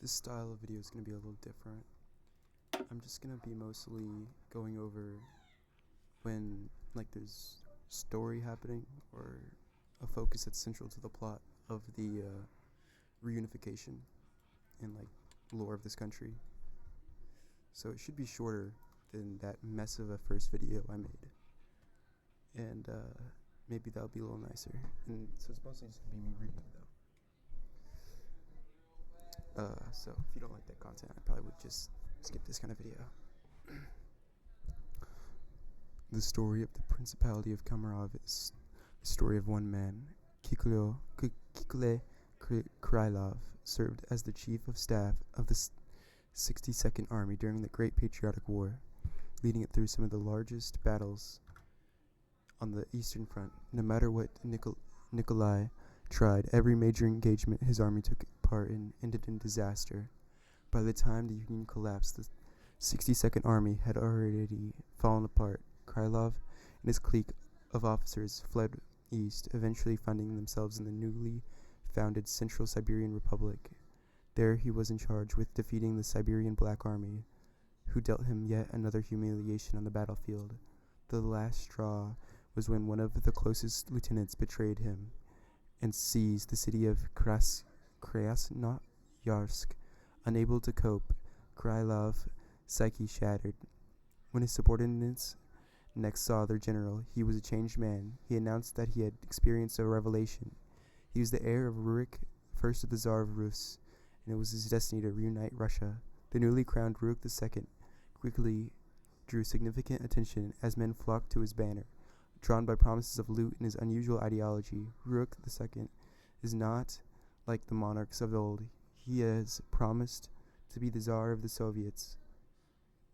This style of video is going to be a little different. I'm just going to be mostly going over when there's story happening or a focus that's central to the plot of the reunification and lore of this country. So it should be shorter than that mess of a first video I made. And maybe that'll be a little nicer. And so it's mostly just going to be me reading though. So if you don't like that content, I probably would just skip this kind of video. The story of the Principality of Kamarov is the story of one man. Kikule Krylov served as the chief of staff of the 62nd Army during the Great Patriotic War, leading it through some of the largest battles on the Eastern Front. No matter what Nikolai tried, every major engagement his army took part in ended in disaster. By the time the Union collapsed, the 62nd Army had already fallen apart. Krylov and his clique of officers fled east, eventually finding themselves in the newly founded Central Siberian Republic. There he was in charge with defeating the Siberian Black Army, who dealt him yet another humiliation on the battlefield. The last straw was when one of the closest lieutenants betrayed him and seized the city of Krasnoyarsk. Unable to cope, Krylov's psyche shattered. When his subordinates next saw their general, he was a changed man. He announced that he had experienced a revelation. He was the heir of Rurik, first of the Tsar of Rus, and it was his destiny to reunite Russia. The newly crowned Rurik II quickly drew significant attention as men flocked to his banner. Drawn by promises of loot and his unusual ideology, Rurik II is not like the monarchs of old. He has promised to be the Tsar of the Soviets,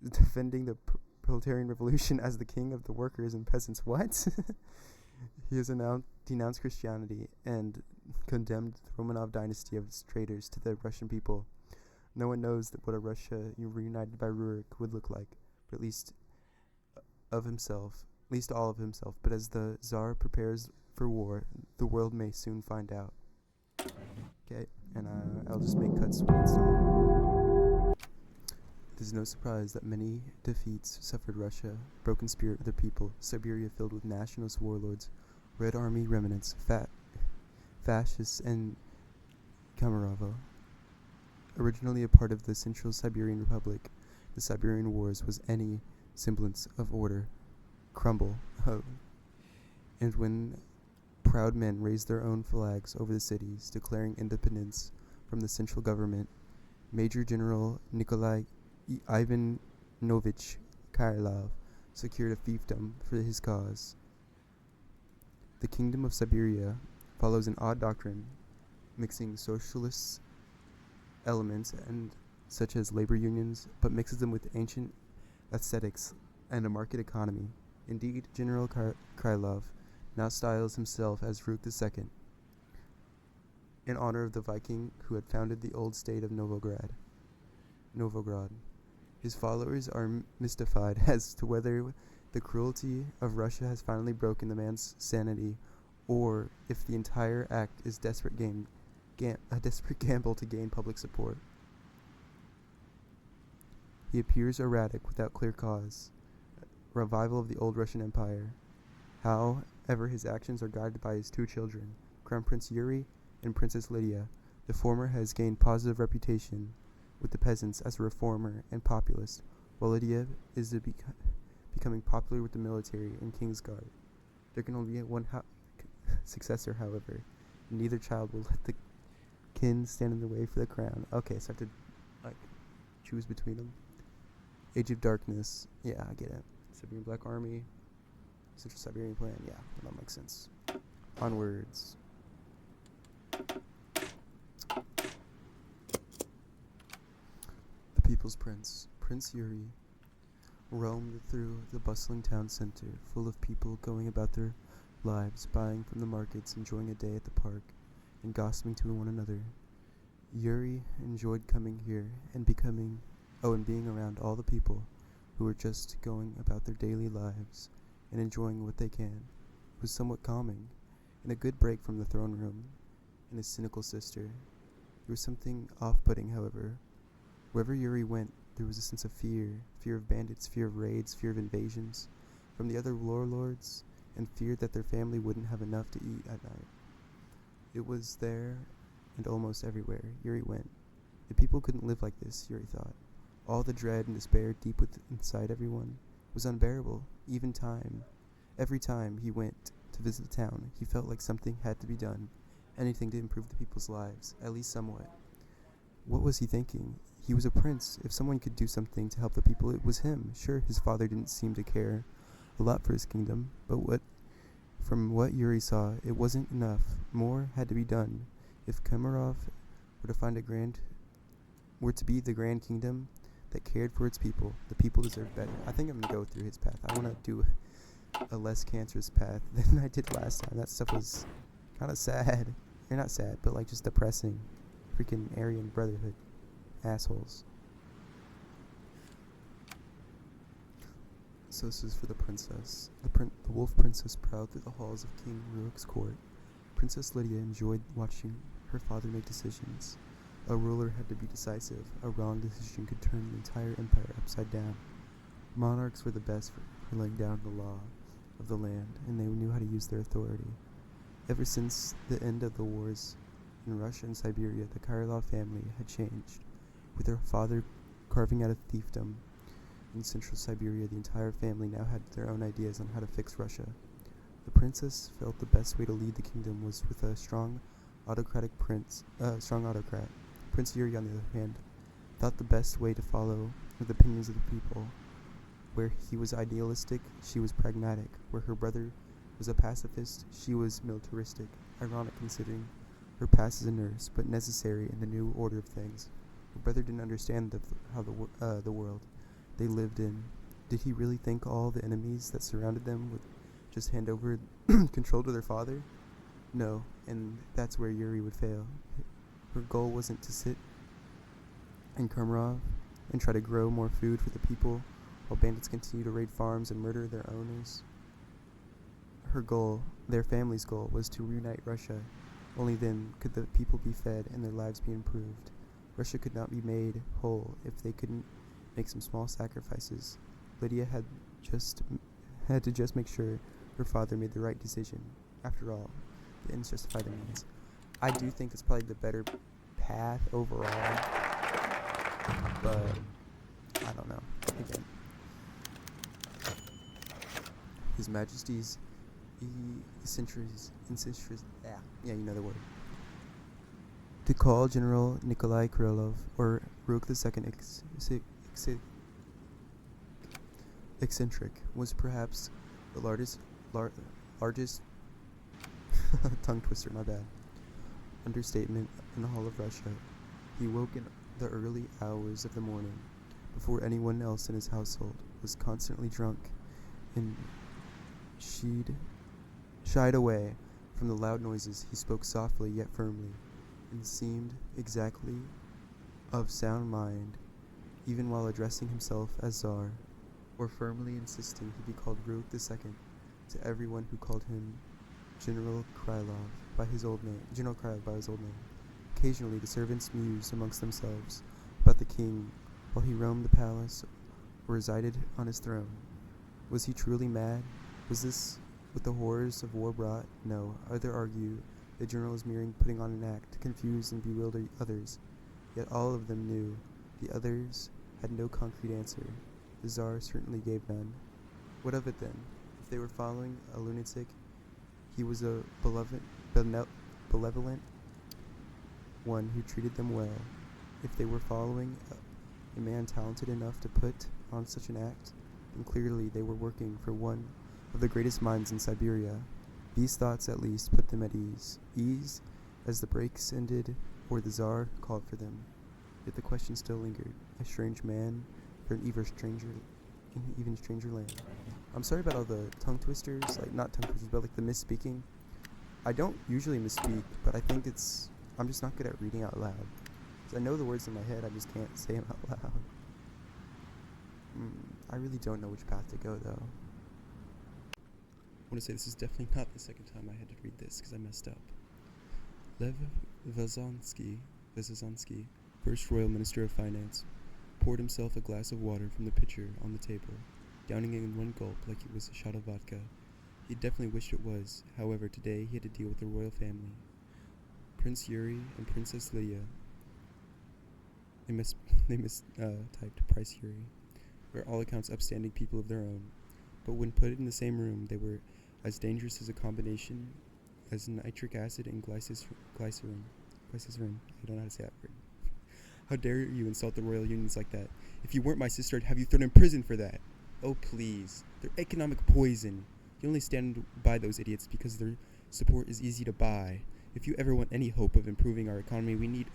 defending the proletarian revolution as the king of the workers and peasants. What? He has denounced Christianity and condemned the Romanov dynasty of its traitors to the Russian people. No one knows what a Russia reunited by Rurik would look like, but at least all of himself. But as the Tsar prepares for war, the world may soon find out. Okay, and I'll just make cuts when it's time. It is no surprise that many defeats suffered Russia, broken spirit of their people, Siberia filled with nationalist warlords, Red Army remnants, fascists, and Kamarovo. Originally a part of the Central Siberian Republic, the Siberian Wars was any semblance of order crumble. And when proud men raised their own flags over the cities, declaring independence from the central government, Major General Nikolai Ivanovich Krylov secured a fiefdom for his cause. The Kingdom of Siberia follows an odd doctrine, mixing socialist elements and such as labor unions, but mixes them with ancient aesthetics and a market economy. Indeed, General Krylov now styles himself as Rurik II, in honor of the Viking who had founded the old state of Novograd. His followers are mystified as to whether the cruelty of Russia has finally broken the man's sanity, or if the entire act is a desperate gamble to gain public support. He appears erratic without clear cause, revival of the old Russian Empire. However, his actions are guided by his two children, Crown Prince Yuri and Princess Lydia. The former has gained positive reputation with the peasants as a reformer and populist, while Lydia is becoming popular with the military and Kingsguard. There can only be one successor, however. Neither child will let the kin stand in the way for the crown. Okay, so I have to choose between them. Age of Darkness. Yeah, I get it. Siberian Black Army. Central Siberian Plan. Yeah, that makes sense. Onwards. The People's Prince, Prince Yuri, roamed through the bustling town center, full of people going about their lives, buying from the markets, enjoying a day at the park, and gossiping to one another. Yuri enjoyed coming here and being around all the people who were just going about their daily lives and enjoying what they can. It was somewhat calming, and a good break from the throne room and his cynical sister. There was something off-putting, however. Wherever Yuri went, there was a sense of fear. Fear of bandits, fear of raids, fear of invasions from the other warlords, and fear that their family wouldn't have enough to eat at night. It was there and almost everywhere Yuri went. The people couldn't live like this, Yuri thought. All the dread and despair deep inside everyone was unbearable. Every time he went to visit the town, he felt like something had to be done, anything to improve the people's lives, at least somewhat. What was he thinking? He was a prince. If someone could do something to help the people, it was him. Sure, his father didn't seem to care a lot for his kingdom, but from what Yuri saw, it wasn't enough. More had to be done. If Kemerov were to be the grand kingdom that cared for its people, the people deserved better. I think I'm gonna go through his path. I want to do a less cancerous path than I did last time. That stuff was kind of sad. You're not sad, but like just depressing. Freaking Aryan Brotherhood assholes. So this is for the princess. The wolf princess prowled through the halls of King Ruok's court. Princess Lydia enjoyed watching her father make decisions. A ruler had to be decisive. A wrong decision could turn the entire empire upside down. Monarchs were the best for laying down the law of the land, and they knew how to use their authority. Ever since the end of the wars in Russia and Siberia, the Krylov family had changed. With their father carving out a fiefdom in central Siberia, the entire family now had their own ideas on how to fix Russia. The princess felt the best way to lead the kingdom was with a strong autocrat. Prince Yuri, on the other hand, thought the best way to follow were the opinions of the people. Where he was idealistic, she was pragmatic. Where her brother was a pacifist, she was militaristic. Ironic considering her past as a nurse, but necessary in the new order of things. Her brother didn't understand the world they lived in. Did he really think all the enemies that surrounded them would just hand over control to their father? No, and that's where Yuri would fail. Her goal wasn't to sit in Kemerov and try to grow more food for the people while bandits continue to raid farms and murder their owners. Her goal, their family's goal, was to reunite Russia. Only then could the people be fed and their lives be improved. Russia could not be made whole if they couldn't make some small sacrifices. Lydia had to just make sure her father made the right decision. After all, the ends justify the means. I do think it's probably the better path overall, but I don't know. Again, His Majesty's you know the word. To call General Nikolai Krylov, or Ruok II eccentric, was perhaps the largest tongue twister, my bad, understatement in the whole of Russia. He woke in the early hours of the morning, before anyone else in his household, was constantly drunk, and shied away from the loud noises. He spoke softly yet firmly, and seemed exactly of sound mind, even while addressing himself as Tsar, or firmly insisting he be called Ruok II to everyone who called him General Krylov by his old name. Occasionally, the servants mused amongst themselves about the king while he roamed the palace or resided on his throne. Was he truly mad? Was this what the horrors of war brought? No. Others argue the general is merely putting on an act to confuse and bewilder others. Yet all of them knew. The others had no concrete answer. The Tsar certainly gave none. What of it then? If they were following a lunatic, he was a benevolent one who treated them well. If they were following a man talented enough to put on such an act, then clearly they were working for one of the greatest minds in Siberia. These thoughts at least put them at ease. Ease, as the breaks ended, or the Tsar called for them. Yet the question still lingered. A strange man for an even stranger land. I'm sorry about all the tongue twisters, not tongue twisters, but the misspeaking. I don't usually misspeak, but I think I'm just not good at reading out loud. I know the words in my head, I just can't say them out loud. I really don't know which path to go, though. I want to say this is definitely not the second time I had to read this, because I messed up. Lev Vyazovsky Vesesansky, first Royal Minister of Finance, poured himself a glass of water from the pitcher on the table, downing it in one gulp like it was a shot of vodka. He definitely wished it was. However, today he had to deal with the royal family. Prince Yuri and Princess Lydia. They mistyped Price Yuri. Were all accounts upstanding people of their own, but when put in the same room, they were as dangerous as a combination as nitric acid and glycerin. I don't know how to say that word. How dare you insult the royal unions like that? If you weren't my sister, I'd have you thrown in prison for that. Oh, please. They're economic poison. You only stand by those idiots because their support is easy to buy. If you ever want any hope of improving our economy,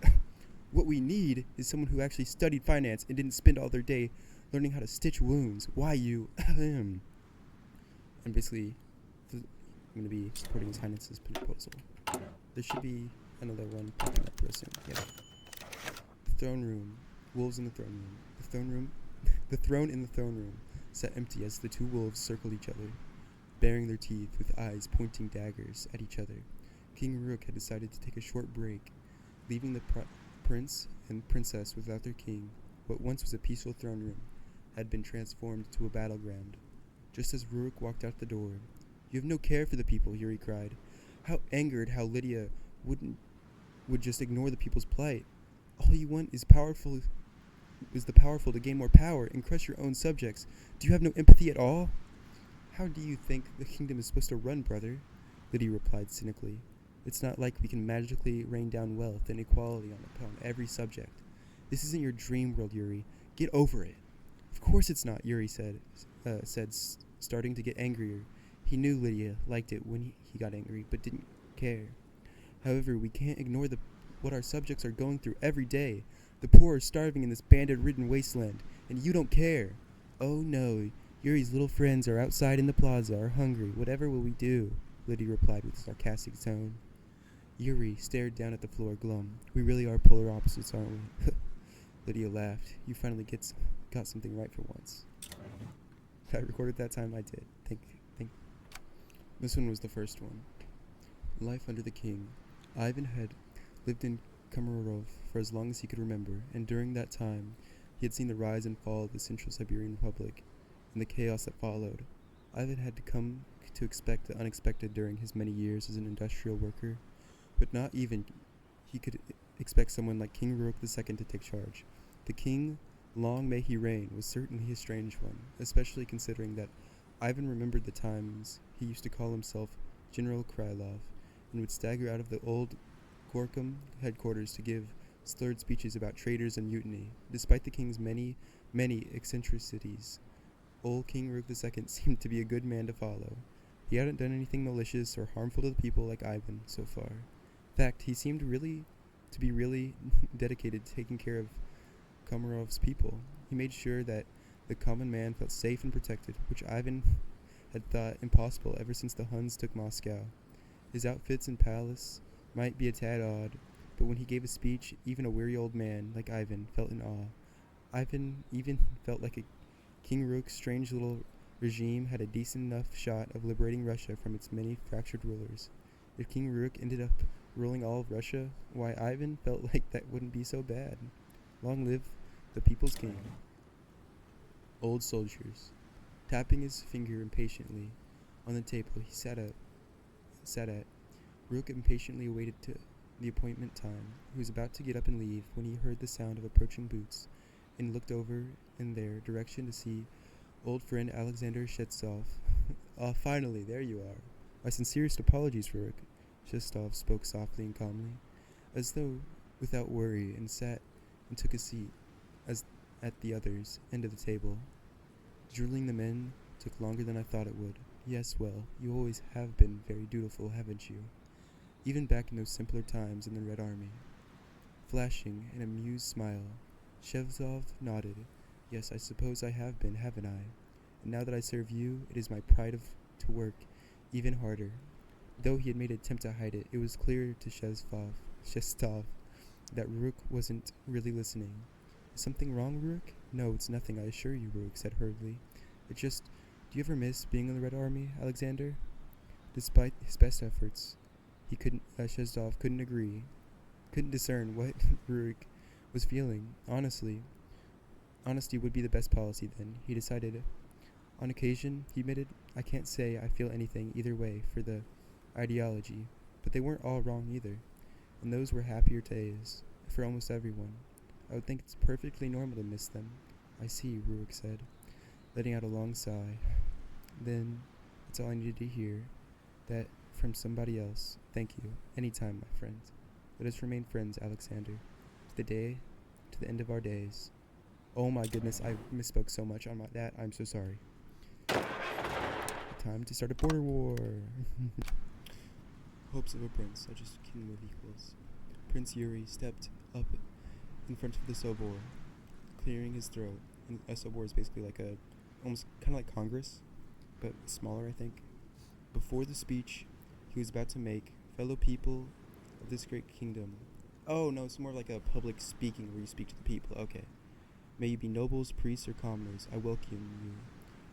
what we need is someone who actually studied finance and didn't spend all their day learning how to stitch wounds. Why you? And basically, I'm going to be supporting His Highness's proposal. There should be another one popping up real soon. Yeah. The throne room. Wolves in the throne room. The throne in the throne room sat empty as the two wolves circled each other, baring their teeth with eyes pointing daggers at each other. King Rook had decided to take a short break, leaving the prince and princess without their king. What once was a peaceful throne room had been transformed to a battleground. Just as Rook walked out the door, "You have no care for the people," Yuri cried. How angered how Lydia would just ignore the people's plight. All you want is the powerful to gain more power and crush your own subjects. Do you have no empathy at all? How do you think the kingdom is supposed to run, brother? Lydia replied cynically. It's not like we can magically rain down wealth and equality upon every subject. This isn't your dream world, Yuri. Get over it. Of course it's not, Yuri said, starting to get angrier. He knew Lydia liked it when he got angry, but didn't care. However, we can't ignore what our subjects are going through every day. The poor are starving in this bandit-ridden wasteland, and you don't care. Oh no, Yuri's little friends are outside in the plaza, are hungry. Whatever will we do? Lydia replied with a sarcastic tone. Yuri stared down at the floor, glum. We really are polar opposites, aren't we? Lydia laughed. You finally got something right for once. I recorded that time. I did. Thank you. This one was the first one. Life under the king. Ivan had lived in Komarov for as long as he could remember, and during that time, he had seen the rise and fall of the Central Siberian Republic and the chaos that followed. Ivan had come to expect the unexpected during his many years as an industrial worker, but not even he could expect someone like King Rook II to take charge. The king, long may he reign, was certainly a strange one, especially considering that Ivan remembered the times he used to call himself General Krylov and would stagger out of the old Gorkum headquarters to give slurred speeches about traitors and mutiny. Despite the king's many eccentricities, old King Rook II seemed to be a good man to follow. He hadn't done anything malicious or harmful to the people like Ivan so far. In fact, he seemed to be really dedicated to taking care of Komarov's people. He made sure that the common man felt safe and protected, which Ivan had thought impossible ever since the Huns took Moscow. His outfits and palace might be a tad odd, but when he gave a speech, even a weary old man like Ivan felt in awe. Ivan even felt like King Rook's strange little regime had a decent enough shot of liberating Russia from its many fractured rulers. If King Rook ended up ruling all of Russia, why Ivan felt like that wouldn't be so bad. Long live the people's king. Old soldiers. Tapping his finger impatiently on the table he sat at, Rook impatiently awaited the appointment time. He was about to get up and leave when he heard the sound of approaching boots and looked over in their direction to see old friend Alexander Shestov. Finally, there you are. My sincerest apologies, Rook. Shestov spoke softly and calmly, as though without worry, and sat and took a seat at the other's end of the table. Drilling the men took longer than I thought it would. Yes, well, you always have been very dutiful, haven't you? Even back in those simpler times in the Red Army. Flashing an amused smile, Shestov nodded. Yes, I suppose I have been, haven't I? And now that I serve you, it is my pride to work even harder. Though he had made an attempt to hide it, it was clear to Shestov that Rook wasn't really listening. Is something wrong, Rook? No, it's nothing, I assure you, Rook said hurriedly. It's just, do you ever miss being in the Red Army, Alexander? Despite his best efforts, Shestov couldn't agree. couldn't discern what Rurik was feeling. Honesty would be the best policy then, he decided. On occasion, he admitted, I can't say I feel anything either way for the ideology, but they weren't all wrong either, and those were happier days for almost everyone. I would think it's perfectly normal to miss them. I see, Rurik said, letting out a long sigh. Then, that's all I needed to hear. That from somebody else. Thank you. Anytime, my friend. Let us remain friends, Alexander. To the end of our days. Oh my goodness, I misspoke so much on that. I'm so sorry. Time to start a border war. Hopes of a prince, such as kingdom of equals. Prince Yuri stepped up in front of the Sobor, clearing his throat. And a Sobor is basically like almost kind of like Congress, but smaller, I think. Before the speech he was about to make, fellow people of this great kingdom. Oh no, it's more like a public speaking where you speak to the people. Okay. May you be nobles, priests, or commoners, I welcome you.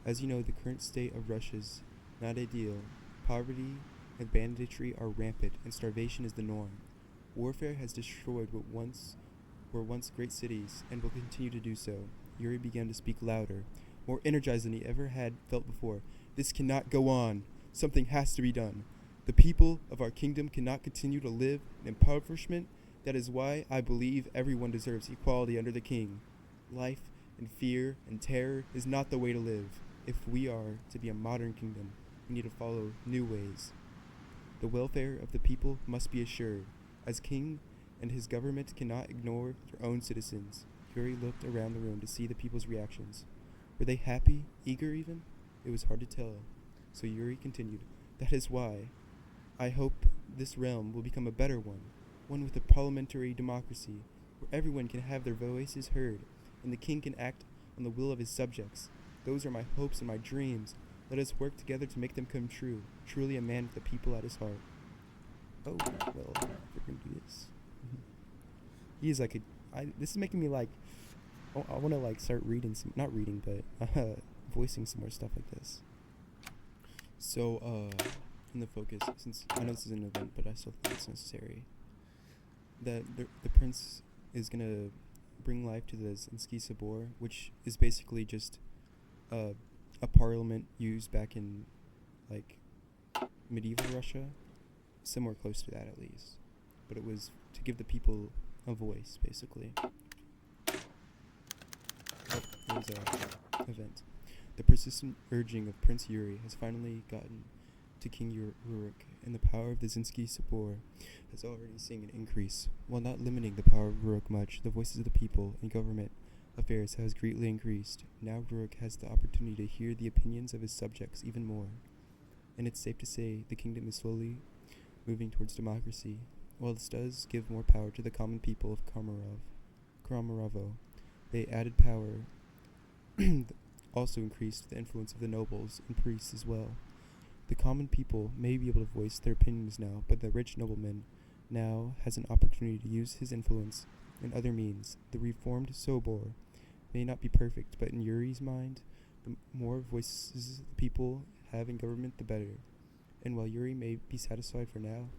As you know, the current state of Russia is not ideal. Poverty and banditry are rampant, and starvation is the norm. Warfare has destroyed what were once great cities, and will continue to do so. Yuri began to speak louder, more energized than he ever had felt before. This cannot go on. Something has to be done. The people of our kingdom cannot continue to live in impoverishment. That is why I believe everyone deserves equality under the king. Life and fear and terror is not the way to live. If we are to be a modern kingdom, we need to follow new ways. The welfare of the people must be assured, as king and his government cannot ignore their own citizens. Yuri looked around the room to see the people's reactions. Were they happy, eager even? It was hard to tell. So Yuri continued, that is why I hope this realm will become a better one with a parliamentary democracy, where everyone can have their voices heard, and the king can act on the will of his subjects. Those are my hopes and my dreams. Let us work together to make them come true. Truly a man with the people at his heart. Oh, well, we're gonna do this. He is like this is making me like, I want to like start reading not reading, but voicing some more stuff like this. So, in the focus, since I know this is an event, but I still think it's necessary, that the prince is gonna bring life to the Zinsky Sabor, which is basically just a parliament used back in like medieval Russia, somewhere close to that at least. But it was to give the people a voice, basically. It was an event. The persistent urging of Prince Yuri has finally gotten to King Rurik, and the power of the Zinsky Sabor has already seen an increase. While not limiting the power of Rurik much, the voices of the people in government affairs has greatly increased. Now Rurik has the opportunity to hear the opinions of his subjects even more, and it's safe to say the kingdom is slowly moving towards democracy. While this does give more power to the common people of Komarovo, they added power also increased the influence of the nobles and priests as well. The common people may be able to voice their opinions now, but the rich nobleman now has an opportunity to use his influence in other means. The reformed Sobor may not be perfect, but in Yuri's mind, the more voices the people have in government, the better. And while Yuri may be satisfied for now,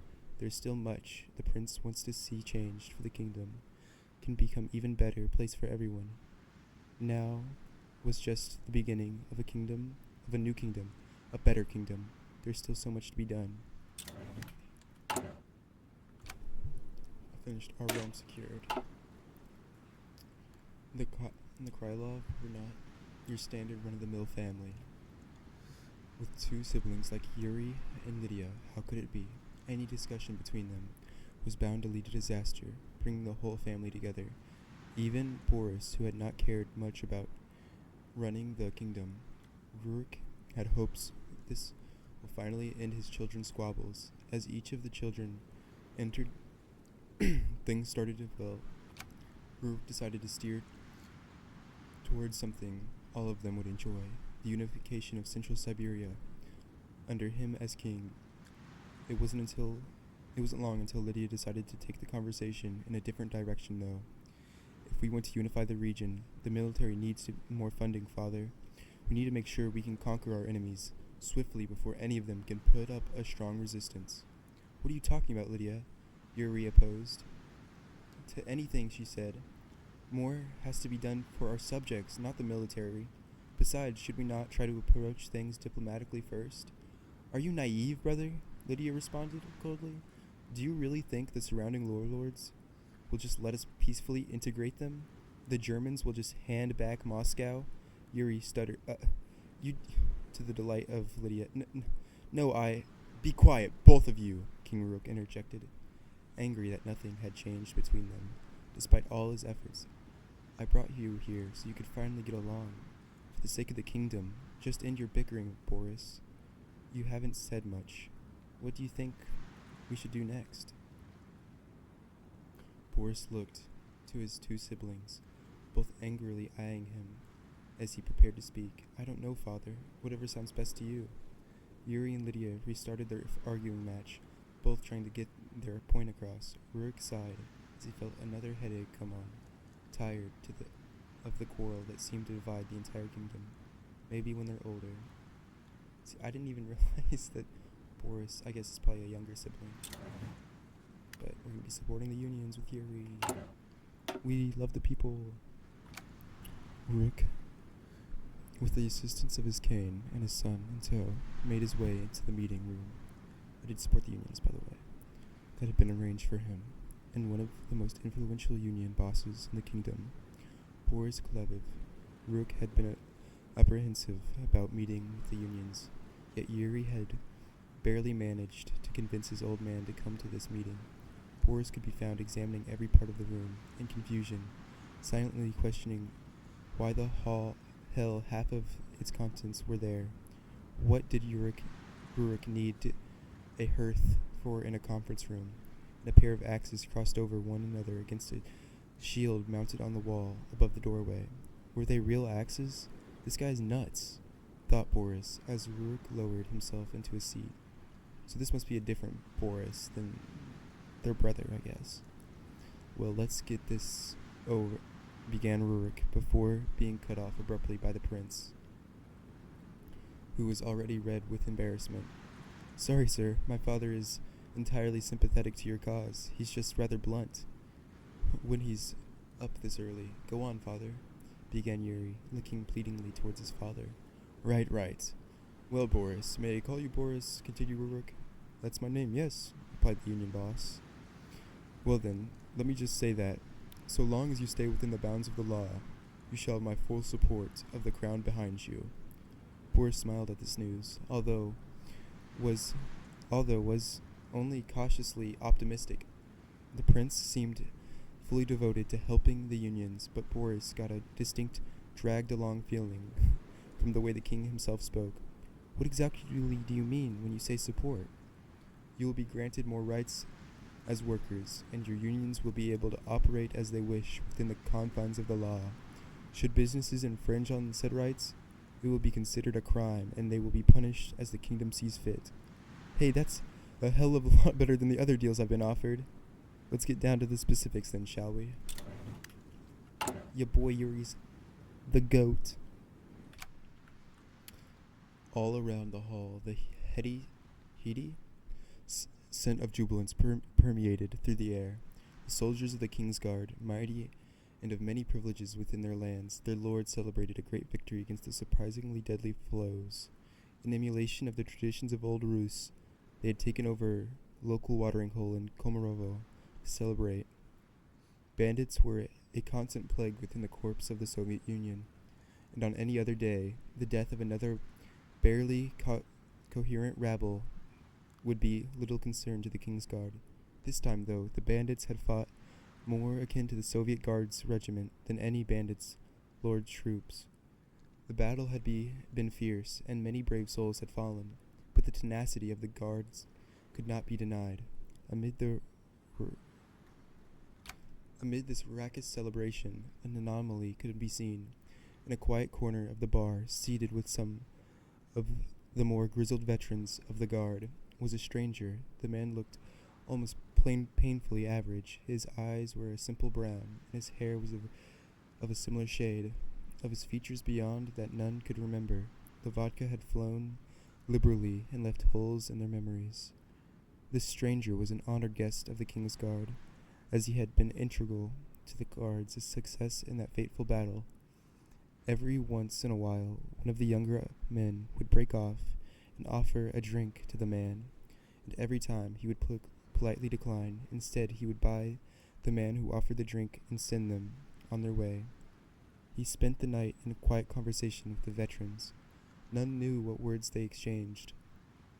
there's still much the prince wants to see changed for the kingdom can become even better place for everyone. Now was just the beginning of a new kingdom, a better kingdom. There's still so much to be done. I finished our realm secured. The Krylov were not your standard run-of-the-mill family. With two siblings like Yuri and Lydia, how could it be? Any discussion between them was bound to lead to disaster, bringing the whole family together. Even Boris, who had not cared much about running the kingdom, Rurik had hopes this will finally end his children's squabbles. As each of the children entered, things started to develop. Rurik decided to steer towards something all of them would enjoy, the unification of Central Siberia under him as king. It wasn't long until Lydia decided to take the conversation in a different direction, though. If we want to unify the region, the military needs more funding, Father. We need to make sure we can conquer our enemies swiftly before any of them can put up a strong resistance. What are you talking about, Lydia? Yuri opposed. to anything, she said. More has to be done for our subjects, not the military. Besides, should we not try to approach things diplomatically first? Are you naive, brother? Lydia responded coldly. Do you really think the surrounding warlords will just let us peacefully integrate them? The Germans will just hand back Moscow? Yuri stuttered. You... To the delight of Lydia. No, I... Be quiet, both of you, King Rook interjected, angry that nothing had changed between them, despite all his efforts. I brought you here so you could finally get along. For the sake of the kingdom, just end your bickering, Boris. You haven't said much. What do you think we should do next? Boris looked to his two siblings, both angrily eyeing him as he prepared to speak. I don't know, father. Whatever sounds best to you. Yuri and Lydia restarted their arguing match, both trying to get their point across. Rurik sighed as he felt another headache come on, tired of the quarrel that seemed to divide the entire kingdom. Maybe when they're older. See, I didn't even realize that Boris, I guess, is probably a younger sibling. But we're going to be supporting the unions with Yuri. We love the people. Rurik, with the assistance of his cane and his son in tow, made his way into the meeting room. I did support the unions, by the way, that had been arranged for him, and one of the most influential union bosses in the kingdom, Boris Klevev. Rook had been apprehensive about meeting with the unions, yet Yuri had barely managed to convince his old man to come to this meeting. Boris could be found examining every part of the room, in confusion, silently questioning why the hell half of its contents were there. What did Rurik need a hearth for in a conference room, and a pair of axes crossed over one another against a shield mounted on the wall above the doorway? Were they real axes? This guy's nuts, thought Boris, as Rurik lowered himself into his seat. So this must be a different Boris than their brother, I guess. Well, let's get this over, began Rurik, before being cut off abruptly by the prince, who was already red with embarrassment. Sorry, sir, my father is entirely sympathetic to your cause. He's just rather blunt when he's up this early. Go on, father, began Yuri, looking pleadingly towards his father. Right. Well, Boris, may I call you Boris? Continued Rurik. That's my name, yes, replied the union boss. Well then, let me just say that, so long as you stay within the bounds of the law, you shall have my full support of the crown behind you. Boris smiled at this news, although was only cautiously optimistic. The prince seemed fully devoted to helping the unions, but Boris got a distinct dragged-along feeling from the way the king himself spoke. What exactly do you mean when you say support? You will be granted more rights as workers, and your unions will be able to operate as they wish within the confines of the law. Should businesses infringe on said rights, it will be considered a crime, and they will be punished as the kingdom sees fit. Hey, that's a hell of a lot better than the other deals I've been offered. Let's get down to the specifics then, shall we? Ya boy Yuri's the goat. All around the hall, the heady scent of jubilance permeated through the air. The soldiers of the King's Guard, mighty and of many privileges within their lands, their lord celebrated a great victory against the surprisingly deadly foes. In emulation of the traditions of old RUS, they had taken over a local watering hole in Komarovo to celebrate. Bandits were a constant plague within the corps of the Soviet Union, and on any other day, the death of another barely coherent rabble would be little concern to the King's Guard. This time, though, the bandits had fought more akin to the Soviet Guards regiment than any bandits' lord troops. The battle had been fierce, and many brave souls had fallen, but the tenacity of the Guards could not be denied. Amid this raucous celebration, an anomaly could be seen. In a quiet corner of the bar, seated with some of the more grizzled veterans of the Guard, was a stranger. The man looked almost painfully average. His eyes were a simple brown, and his hair was of a similar shade. Of his features beyond that none could remember. The vodka had flown liberally and left holes in their memories. This stranger was an honored guest of the King's Guard, as he had been integral to the Guards' success in that fateful battle. Every once in a while, one of the younger men would break off and offer a drink to the man, and every time he would politely decline. Instead, he would buy the man who offered the drink and send them on their way. He spent the night in a quiet conversation with the veterans. None knew what words they exchanged,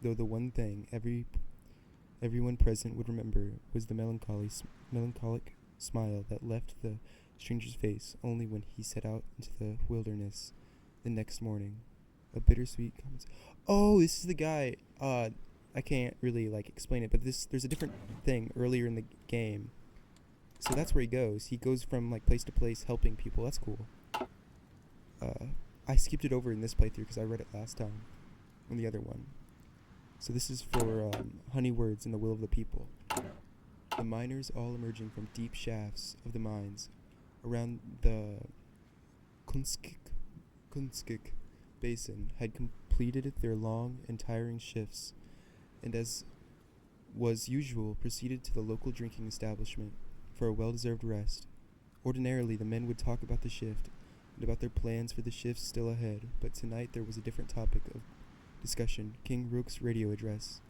though the one thing everyone present would remember was the melancholic smile that left the stranger's face only when he set out into the wilderness the next morning. A bittersweet comment. Oh, this is the guy. I can't really explain it, but there's a different thing earlier in the game. So that's where he goes. He goes from place to place helping people. That's cool. I skipped it over in this playthrough because I read it last time on the other one. So this is for honey words in the will of the people. The miners, all emerging from deep shafts of the mines around the Kunskik basin, had completed their long and tiring shifts, and as was usual, proceeded to the local drinking establishment for a well-deserved rest. Ordinarily, the men would talk about the shift and about their plans for the shifts still ahead, but tonight there was a different topic of discussion: King Rook's radio address.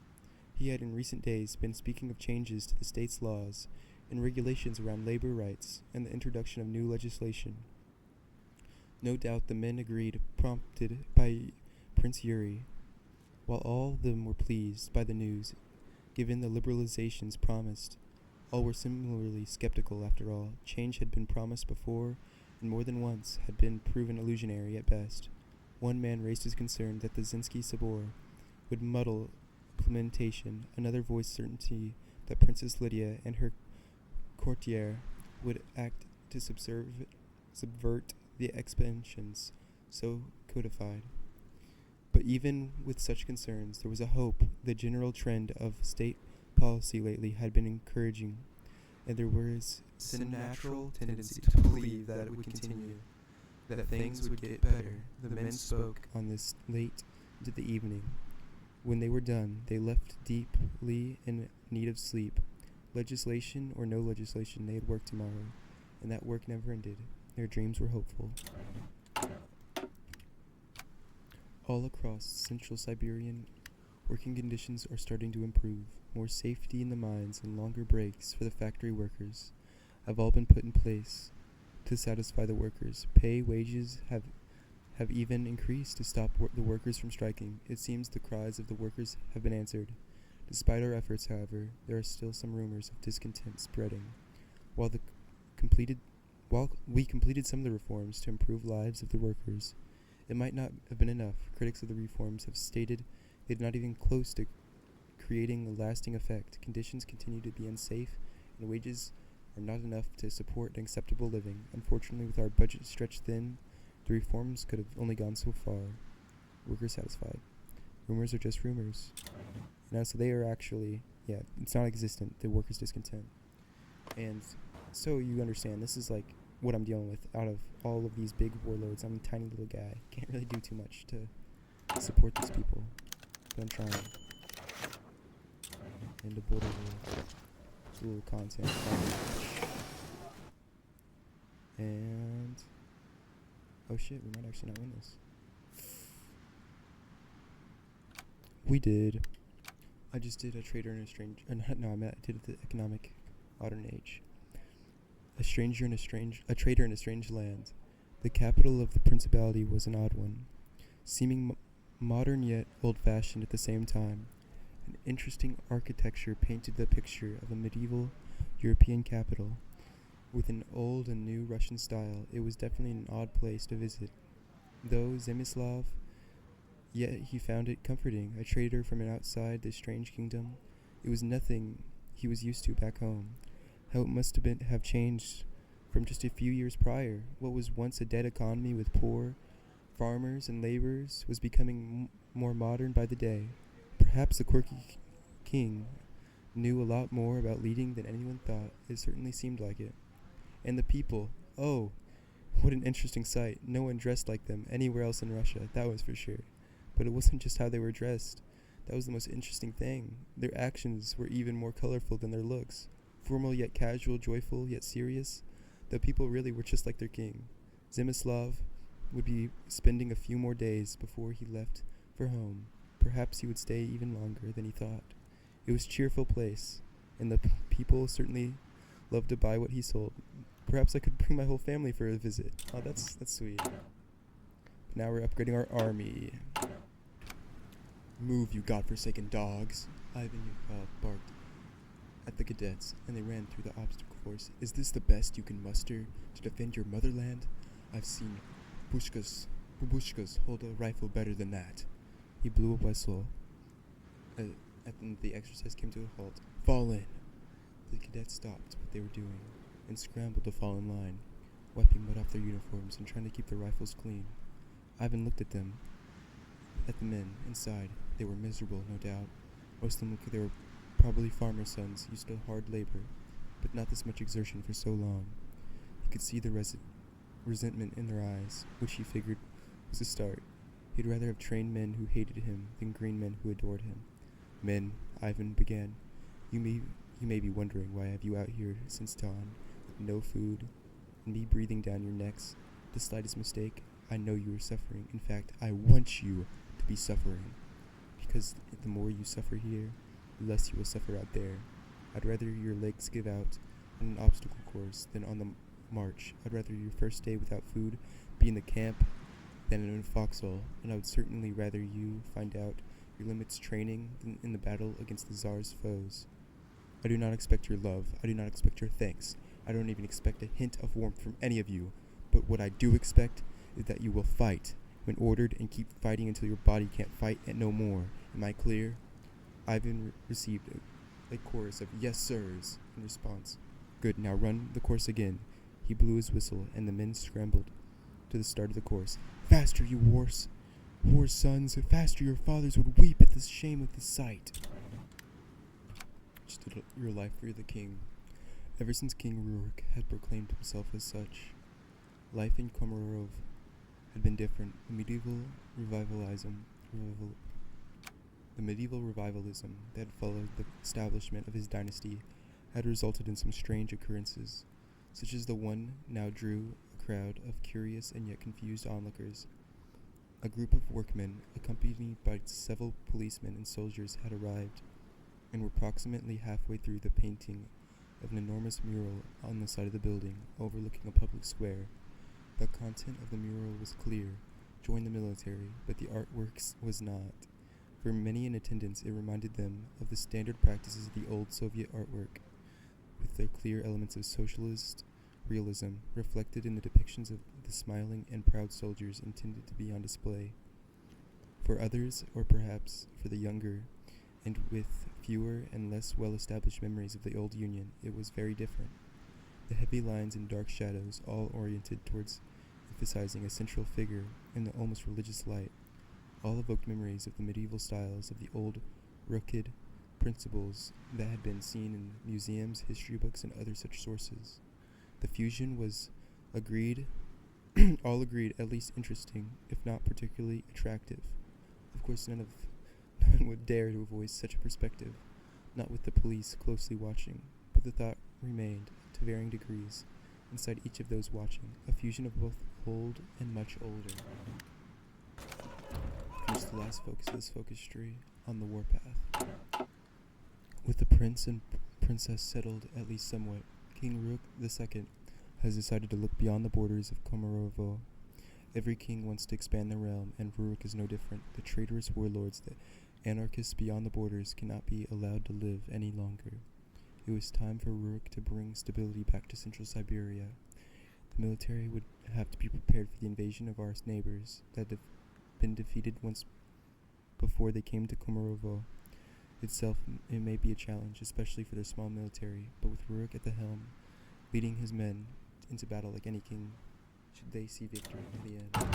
He had in recent days been speaking of changes to the state's laws and regulations around labor rights and the introduction of new legislation. No doubt the men agreed, prompted by Prince Yuri. While all of them were pleased by the news, given the liberalizations promised, all were similarly skeptical. After all, change had been promised before, and more than once had been proven illusionary at best. One man raised his concern that the Zinsky Sabor would muddle implementation. Another voiced certainty that Princess Lydia and her courtier would act to subvert the expansions so codified. But even with such concerns, there was a hope. The general trend of state policy lately had been encouraging, and there was a natural tendency to believe that it would continue, that things would get better. The men spoke on this late into the evening. When they were done, they left deeply in need of sleep. Legislation or no legislation, they had work tomorrow, and that work never ended. Their dreams were hopeful. All across central Siberian, working conditions are starting to improve. More safety in the mines and longer breaks for the factory workers have all been put in place to satisfy the workers. Wages have even increased to stop the workers from striking. It seems the cries of the workers have been answered. Despite our efforts, however, there are still some rumors of discontent spreading. While we completed some of the reforms to improve lives of the workers, it might not have been enough. Critics of the reforms have stated they are not even close to creating a lasting effect. Conditions continue to be unsafe, and wages are not enough to support an acceptable living. Unfortunately, with our budget stretched thin, the reforms could have only gone so far. Workers satisfied. Rumors are just rumors. Now, so they are actually, it's not existent. The workers' discontent. And so you understand, this is what I'm dealing with out of all of these big warlords. I'm a tiny little guy. Can't really do too much to support these people. But I'm trying. And the border a little content. And oh shit, we might actually not win this. We did. I just did a trader in a strange. I did the economic modern age. A trader in a strange land. The capital of the principality was an odd one, seeming modern yet old-fashioned at the same time. An interesting architecture painted the picture of a medieval European capital. With an old and new Russian style, it was definitely an odd place to visit. Though Zemislav, yet he found it comforting. A trader from outside this strange kingdom, it was nothing he was used to back home. How it must have changed from just a few years prior. What was once a dead economy with poor farmers and laborers was becoming more modern by the day. Perhaps the quirky king knew a lot more about leading than anyone thought. It certainly seemed like it. And the people, oh, what an interesting sight. No one dressed like them anywhere else in Russia, that was for sure. But it wasn't just how they were dressed. That was the most interesting thing. Their actions were even more colorful than their looks. Formal yet casual, joyful yet serious. The people really were just like their king. Zemislav would be spending a few more days before he left for home. Perhaps he would stay even longer than he thought. It was a cheerful place, and the people certainly loved to buy what he sold. Perhaps I could bring my whole family for a visit. Oh, that's sweet. Now we're upgrading our army. Move, you godforsaken dogs. Ivan barked at the cadets, and they ran through the obstacle course. Is this the best you can muster to defend your motherland? I've seen babushkas hold a rifle better than that. He blew a whistle. The exercise came to a halt. Fall in. The cadets stopped what they were doing and scrambled to fall in line, wiping mud off their uniforms and trying to keep their rifles clean. Ivan looked at the men inside. They were miserable, no doubt. Most of them looked like they were probably farmer sons used to hard labor, but not this much exertion for so long. He could see the resentment in their eyes, which he figured was a start. He'd rather have trained men who hated him than green men who adored him. Men, Ivan began, you may be wondering why I have you out here since dawn, with no food, and me breathing down your necks. The slightest mistake, I know you are suffering. In fact, I want you to be suffering, because the more you suffer here, the less you will suffer out there. I'd rather your legs give out on an obstacle course than on the march. I'd rather your first day without food be in the camp than in a foxhole, and I would certainly rather you find out your limits training than in the battle against the Tsar's foes. I do not expect your love. I do not expect your thanks. I don't even expect a hint of warmth from any of you. But what I do expect is that you will fight when ordered and keep fighting until your body can't fight and no more. Am I clear? Ivan received a chorus of yes sirs in response. Good, now run the course again. He blew his whistle and the men scrambled to the start of the course. Faster, you war sons, faster, your fathers would weep at the shame of the sight. Stood your life for the king. Ever since King Rurik had proclaimed himself as such, life in Komarov had been different. The medieval revivalism that had followed the establishment of his dynasty had resulted in some strange occurrences, such as the one now drew a crowd of curious and yet confused onlookers. A group of workmen, accompanied by several policemen and soldiers, had arrived and were approximately halfway through the painting of an enormous mural on the side of the building, overlooking a public square. The content of the mural was clear: join the military, but the artwork was not. For many in attendance, it reminded them of the standard practices of the old Soviet artwork, with their clear elements of socialist realism reflected in the depictions of the smiling and proud soldiers intended to be on display. For others, or perhaps for the younger, and with fewer and less well-established memories of the old Union, it was very different. The heavy lines and dark shadows, all oriented towards emphasizing a central figure in the almost religious light, all evoked memories of the medieval styles of the old Rukid principles that had been seen in museums, history books, and other such sources. The fusion was all agreed, at least interesting, if not particularly attractive. Of course, none would dare to voice such a perspective, not with the police closely watching, but the thought remained, to varying degrees, inside each of those watching, a fusion of both old and much older. Here's the last focus of this focus tree, on the warpath. With the prince and princess settled at least somewhat, King Ruk II has decided to look beyond the borders of Komarovo. Every king wants to expand the realm, and Ruruk is no different. The traitorous warlords, the anarchists beyond the borders, cannot be allowed to live any longer. It was time for Ruruk to bring stability back to Central Siberia. The military would have to be prepared for the invasion of our neighbors that had been defeated once before they came to Komarovo. Itself, it may be a challenge, especially for their small military, but with Ruruk at the helm, leading his men into battle like any king, should they see victory in the end.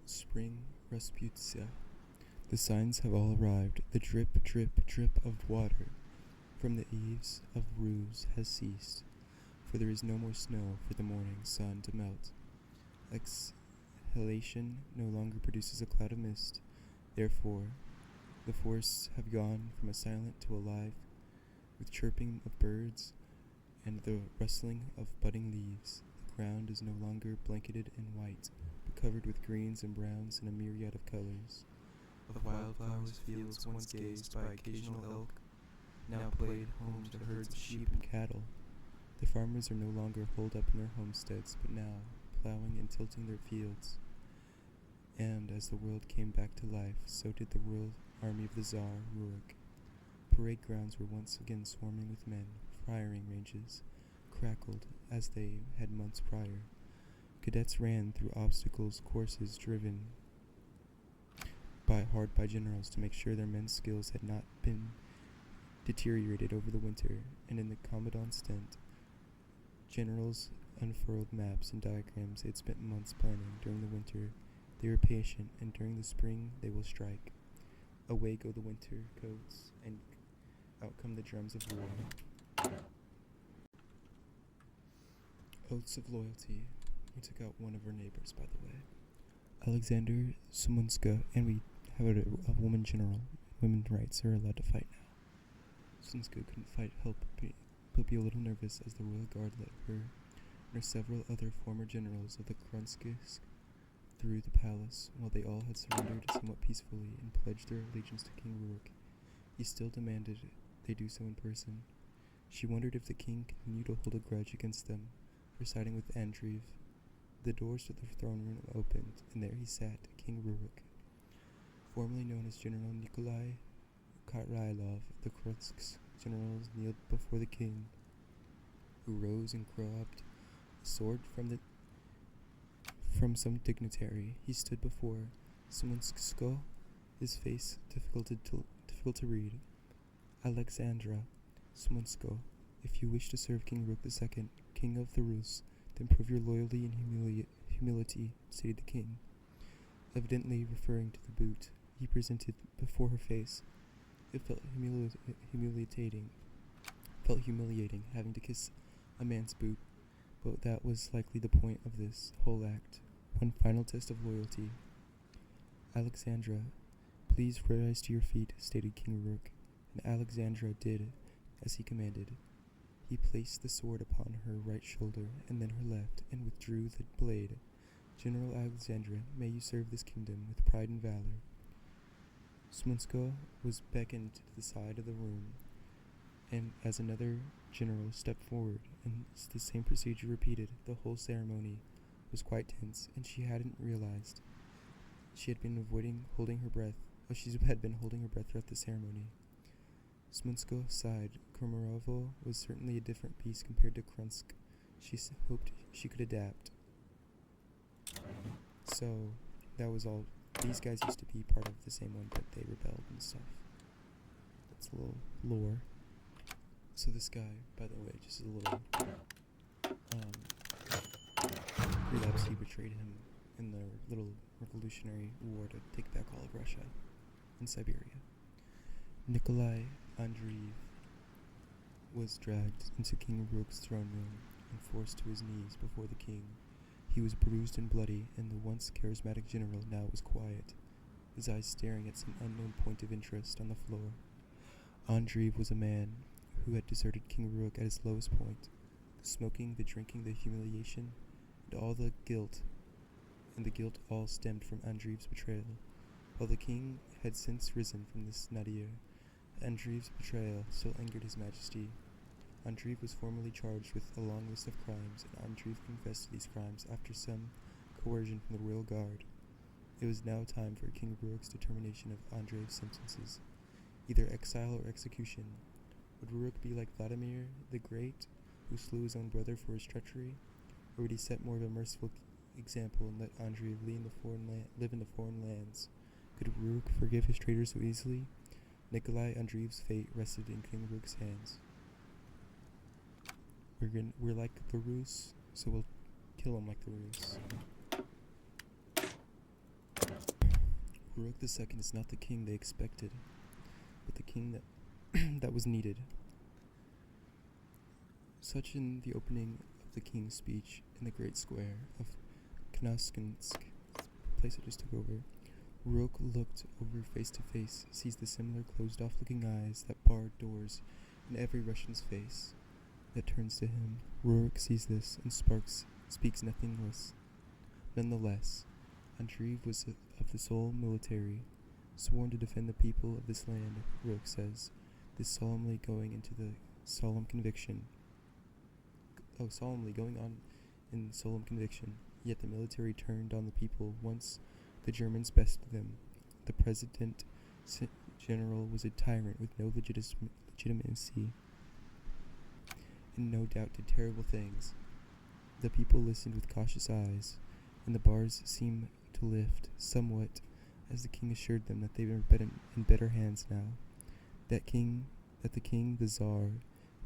Spring Rasputia. The signs have all arrived. The drip, drip, drip of water from the eaves of RUS has ceased, for there is no more snow for the morning sun to melt. Exhalation no longer produces a cloud of mist. Therefore, the forests have gone from a silent to a live, with chirping of birds and the rustling of budding leaves. The ground is no longer blanketed in white, but covered with greens and browns and a myriad of colors. Of wildflowers, fields once gazed by occasional elk, now played home to herds of sheep and cattle. The farmers are no longer holed up in their homesteads, but now plowing and tilting their fields. And as the world came back to life, so did the world army of the Tsar, Rurik. Parade grounds were once again swarming with men. Firing ranges crackled as they had months prior. Cadets ran through obstacles courses driven hard by generals to make sure their men's skills had not been deteriorated over the winter, and in the commandant's tent, generals unfurled maps and diagrams they had spent months planning. During the winter, they were patient, and during the spring, they will strike. Away go the winter coats, and out come the drums of war. Oaths of loyalty. We took out one of our neighbors, by the way. Alexander Sumunska, and we have a woman general. Women's rights are allowed to fight now. Sumunska couldn't fight, but be a little nervous as the royal guard led her and several other former generals of the Krunskis through the palace, while they all had surrendered somewhat peacefully and pledged their allegiance to King Rurik. He still demanded they do so in person. She wondered if the king continued to hold a grudge against them for siding with Andreev. The doors to the throne room opened, and there he sat, King Rurik. Formerly known as General Nikolai Karailov, the Krunsk generals kneeled before the king, who rose and grabbed a sword from some dignitary. He stood before Sumunsko, his face difficult to read. Alexandra Sumunsko, if you wish to serve King Rurik II, King of the RUS, then prove your loyalty and humility, stated the king. Evidently referring to the boot he presented before her face. It felt humiliating having to kiss a man's boot, but that was likely the point of this whole act. One final test of loyalty. Alexandra, please rise to your feet, stated King Rurik, and Alexandra did as he commanded. He placed the sword upon her right shoulder and then her left, and withdrew the blade. General Alexandra, may you serve this kingdom with pride and valor. Smunsko was beckoned to the side of the room, and as another general stepped forward, and the same procedure repeated. The whole ceremony was quite tense, and she hadn't realized she had been holding her breath throughout the ceremony. Smunsko sighed. Komarovo was certainly a different beast compared to Krunsk. She hoped she could adapt. So, that was all. These guys used to be part of the same one, but they rebelled and stuff. That's a little lore. So this guy, by the way, just a little relapse, he betrayed him in the little revolutionary war to take back all of Russia and Siberia. Nikolai Andreev was dragged into King Rurik's throne room and forced to his knees before the king. He was bruised and bloody, and the once charismatic general now was quiet, his eyes staring at some unknown point of interest on the floor. Andreev was a man who had deserted King Rurik at his lowest point. The smoking, the drinking, the humiliation, and all the guilt, all stemmed from Andreev's betrayal. While the king had since risen from this nadir, Andreev's betrayal still angered his majesty. Andreev was formally charged with a long list of crimes, and Andreev confessed to these crimes after some coercion from the royal guard. It was now time for King Rurik's determination of Andreev's sentences, either exile or execution. Would Rurik be like Vladimir the Great, who slew his own brother for his treachery, or would he set more of a merciful example and let Andreev live in the foreign lands? Could Rurik forgive his traitors so easily? Nikolai Andreev's fate rested in King Rurik's hands. We're like the RUS, so we'll kill him like the RUS. Uruk II is not the king they expected, but the king that that was needed. Such in the opening of the king's speech in the great square of Knaskinsk, place I just took over. Uruk looked over face to face, sees the similar closed-off looking eyes that barred doors in every Russian's face that turns to him. Uruk sees this and speaks nothing less. Nonetheless, Andreev was of the sole military, sworn to defend the people of this land, Uruk says, this solemnly going on in solemn conviction, yet the military turned on the people once the Germans bested them. The President General was a tyrant with no legitimacy, and no doubt did terrible things. The people listened with cautious eyes, and the bars seemed to lift somewhat as the king assured them that they were in better hands now, that the king, the Tsar,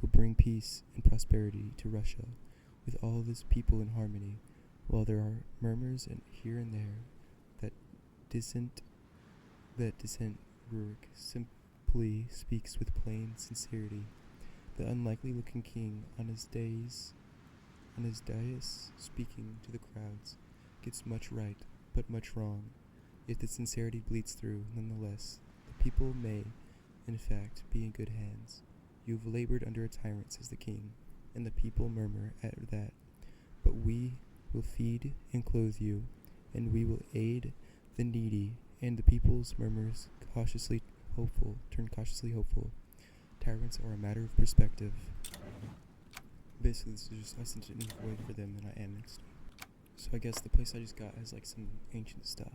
will bring peace and prosperity to Russia, with all of his people in harmony, while there are murmurs here and there that dissent. Rurik simply speaks with plain sincerity. The unlikely-looking king on his dais, speaking to the crowds, gets much right, but much wrong. Yet the sincerity bleeds through, nonetheless. The people may, in fact, be in good hands. You have labored under a tyrant, says the king, and the people murmur at that. But we will feed and clothe you, and we will aid the needy, and the people's murmurs turn cautiously hopeful. Tyrants are a matter of perspective. Basically, this is just, I sent it in a void for them and I annexed it. So I guess the place I just got has like some ancient stuff.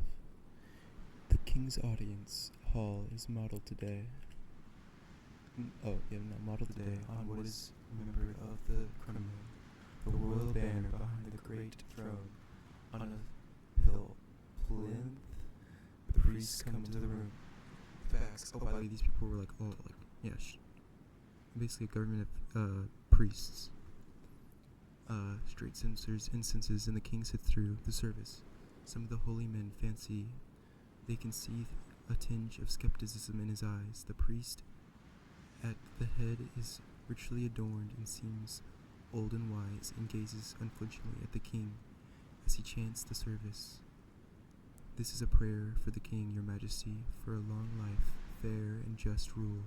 The king's audience hall is modeled today. Modeled today on what is remembered of the Kremlin, the royal banner behind the great throne. On a plinth, the priests come into the room. Facts. Oh, by the way, these people were like, basically a government of priests. Straight incenses, and the king sits through the service. Some of the holy men fancy they can see a tinge of skepticism in his eyes. The priest at the head is richly adorned and seems old and wise, and gazes unflinchingly at the king as he chants the service. This is a prayer for the king, your majesty, for a long life, fair and just rule,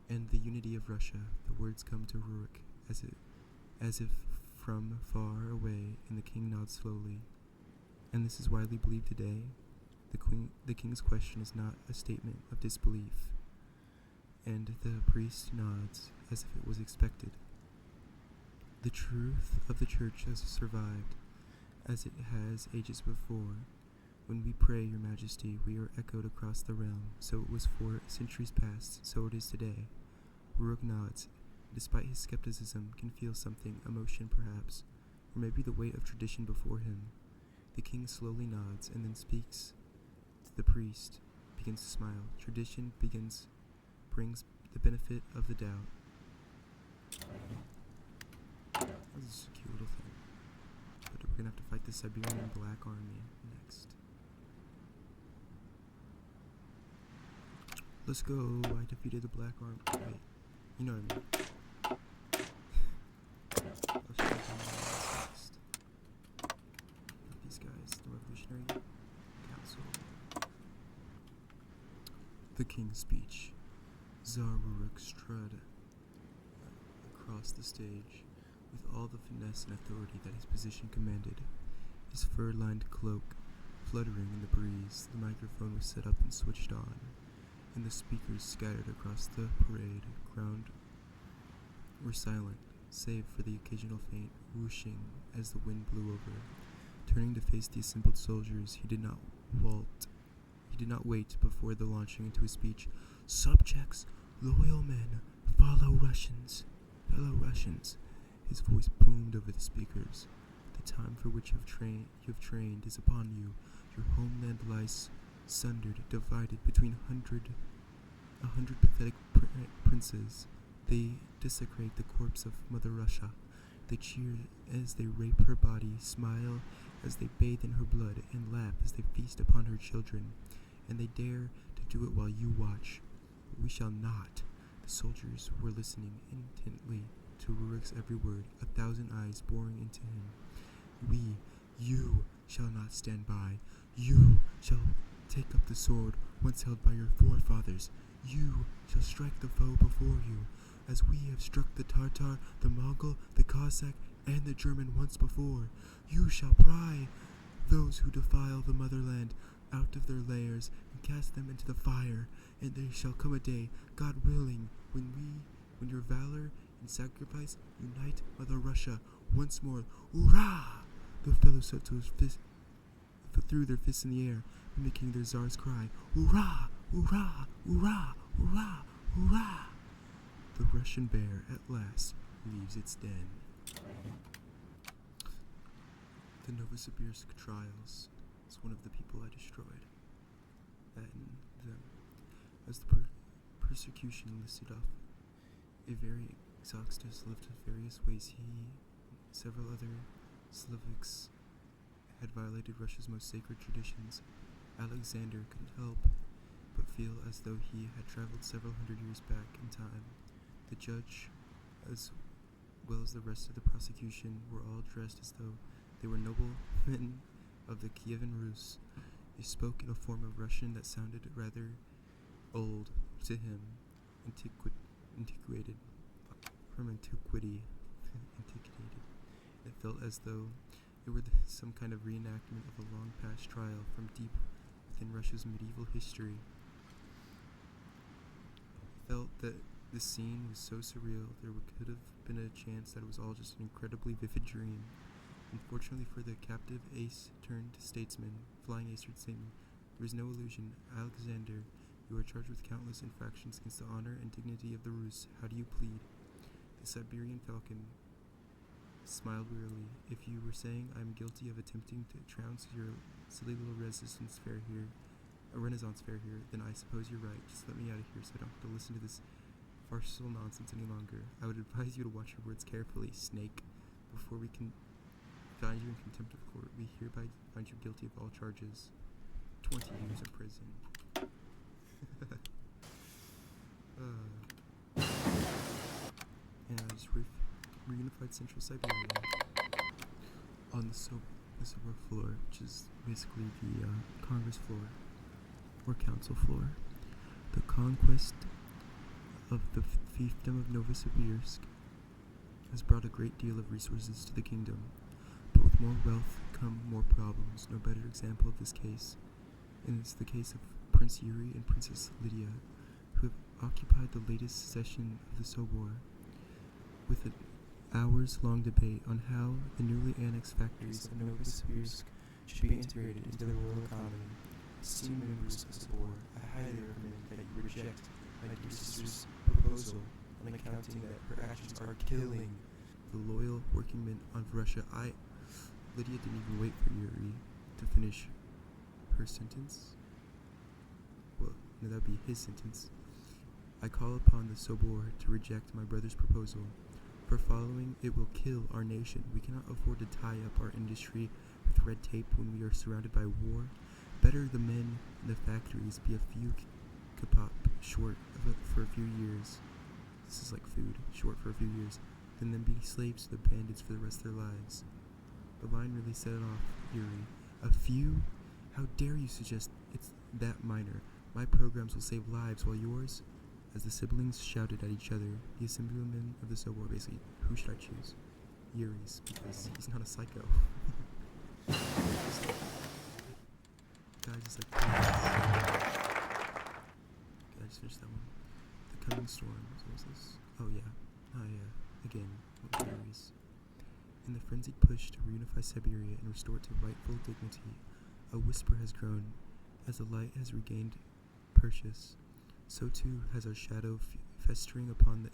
and the unity of Russia. The words come to Rurik as if from far away, and the king nods slowly. And this is widely believed today. The king's question is not a statement of disbelief, and the priest nods as if it was expected. The truth of the church has survived, as it has ages before. When we pray, your majesty, we are echoed across the realm. So it was for centuries past, so it is today. Rurik nods. Despite his skepticism, can feel something, emotion perhaps, or maybe the weight of tradition before him. The king slowly nods and then speaks to the priest, begins to smile. Tradition brings the benefit of the doubt. This is a cute little thing. But we're gonna have to fight the Siberian Black Army next. Let's go. I defeated the Black Army. Wait, you know what I mean. Let's try next. These guys, the Revolutionary Council. The King's Speech. Tsar Rurik strode across the stage with all the finesse and authority that his position commanded. His fur-lined cloak fluttering in the breeze, the microphone was set up and switched on, and the speakers scattered across the parade ground were silent, save for the occasional faint whooshing as the wind blew over. Turning to face the assembled soldiers, he did not wait before the launching into his speech. Subjects, loyal men, fellow Russians. His voice boomed over the speakers. The time for which you have trained is upon you. Your homeland lies sundered, divided between a hundred pathetic princes. They desecrate the corpse of Mother Russia. They cheer as they rape her body, smile as they bathe in her blood, and laugh as they feast upon her children. and they dare to do it while you watch. But we shall not. The soldiers were listening intently to Rurik's every word, 1,000 eyes boring into him. You shall not stand by. You shall take up the sword once held by your forefathers. You shall strike the foe before you, as we have struck the Tartar, the Mongol, the Cossack, and the German once before. You shall pry those who defile the motherland out of their lairs and cast them into the fire, and there shall come a day, God willing, when your valor and sacrifice unite Mother Russia once more. Hurrah! The fellows threw their fists in the air, mimicking their Tsar's cry. Hurrah! Hurrah! Hurrah! Hurrah! Hurrah! The Russian bear at last leaves its den. The Novosibirsk trials is one of the people I destroyed. As the persecution listed off, a very Exoxtus lived in various ways. He and several other Slavics had violated Russia's most sacred traditions. Alexander couldn't help but feel as though he had traveled several hundred years back in time. The judge, as well as the rest of the prosecution, were all dressed as though they were noblemen of the Kievan Rus. They spoke in a form of Russian that sounded rather old to him, antiquated. It felt as though it were some kind of reenactment of a long-past trial from deep within Russia's medieval history. I felt that the scene was so surreal there could have been a chance that it was all just an incredibly vivid dream. Unfortunately for the captive ace-turned-statesman, flying ace-turned-statesman, there was no illusion. Alexander, you are charged with countless infractions against the honor and dignity of the Rus. How do you plead? The Siberian falcon smiled wearily. If you were saying I am guilty of attempting to trounce your silly little renaissance fair here, then I suppose you're right. Just let me out of here so I don't have to listen to this farcical nonsense any longer. I would advise you to watch your words carefully, snake. Before we can find you in contempt of court, we hereby find you guilty of all charges. 20 years in prison. And I just reunified Central Siberia on the Sobor floor, which is basically the Congress floor, or Council floor. The conquest of the fiefdom of Novosibirsk has brought a great deal of resources to the kingdom, but with more wealth come more problems. No better example of this case, and it's the case of Prince Yuri and Princess Lydia, who have occupied the latest session of the Sobor, with an hours-long debate on how the newly annexed factories of Novosibirsk should be integrated into the rural economy. Esteemed members of the Sobor, I highly recommend that you reject my dear sister's proposal on accounting that her actions are killing the loyal working men of Russia. Lydia didn't even wait for Yuri to finish her sentence. Well, no, that would be his sentence. I call upon the Sobor to reject my brother's proposal. For following, it will kill our nation. We cannot afford to tie up our industry with red tape when we are surrounded by war. Better the men in the factories be a few kapap short for a few years. This is like food, short for a few years. Than them be slaves to the bandits for the rest of their lives. The line really set it off, Yuri. A few? How dare you suggest it's that minor? My programs will save lives, while yours? As the siblings shouted at each other, the assemblymen of the Sobor basically, who should I choose? Yuri's, because he's not a psycho. Guys, just like, I just finished that one. The coming storm. What was this? Oh yeah. Again, Yuri's. In the frenzied push to reunify Siberia and restore it to rightful dignity, a whisper has grown. As the light has regained Perseus, so too has our shadow festering upon the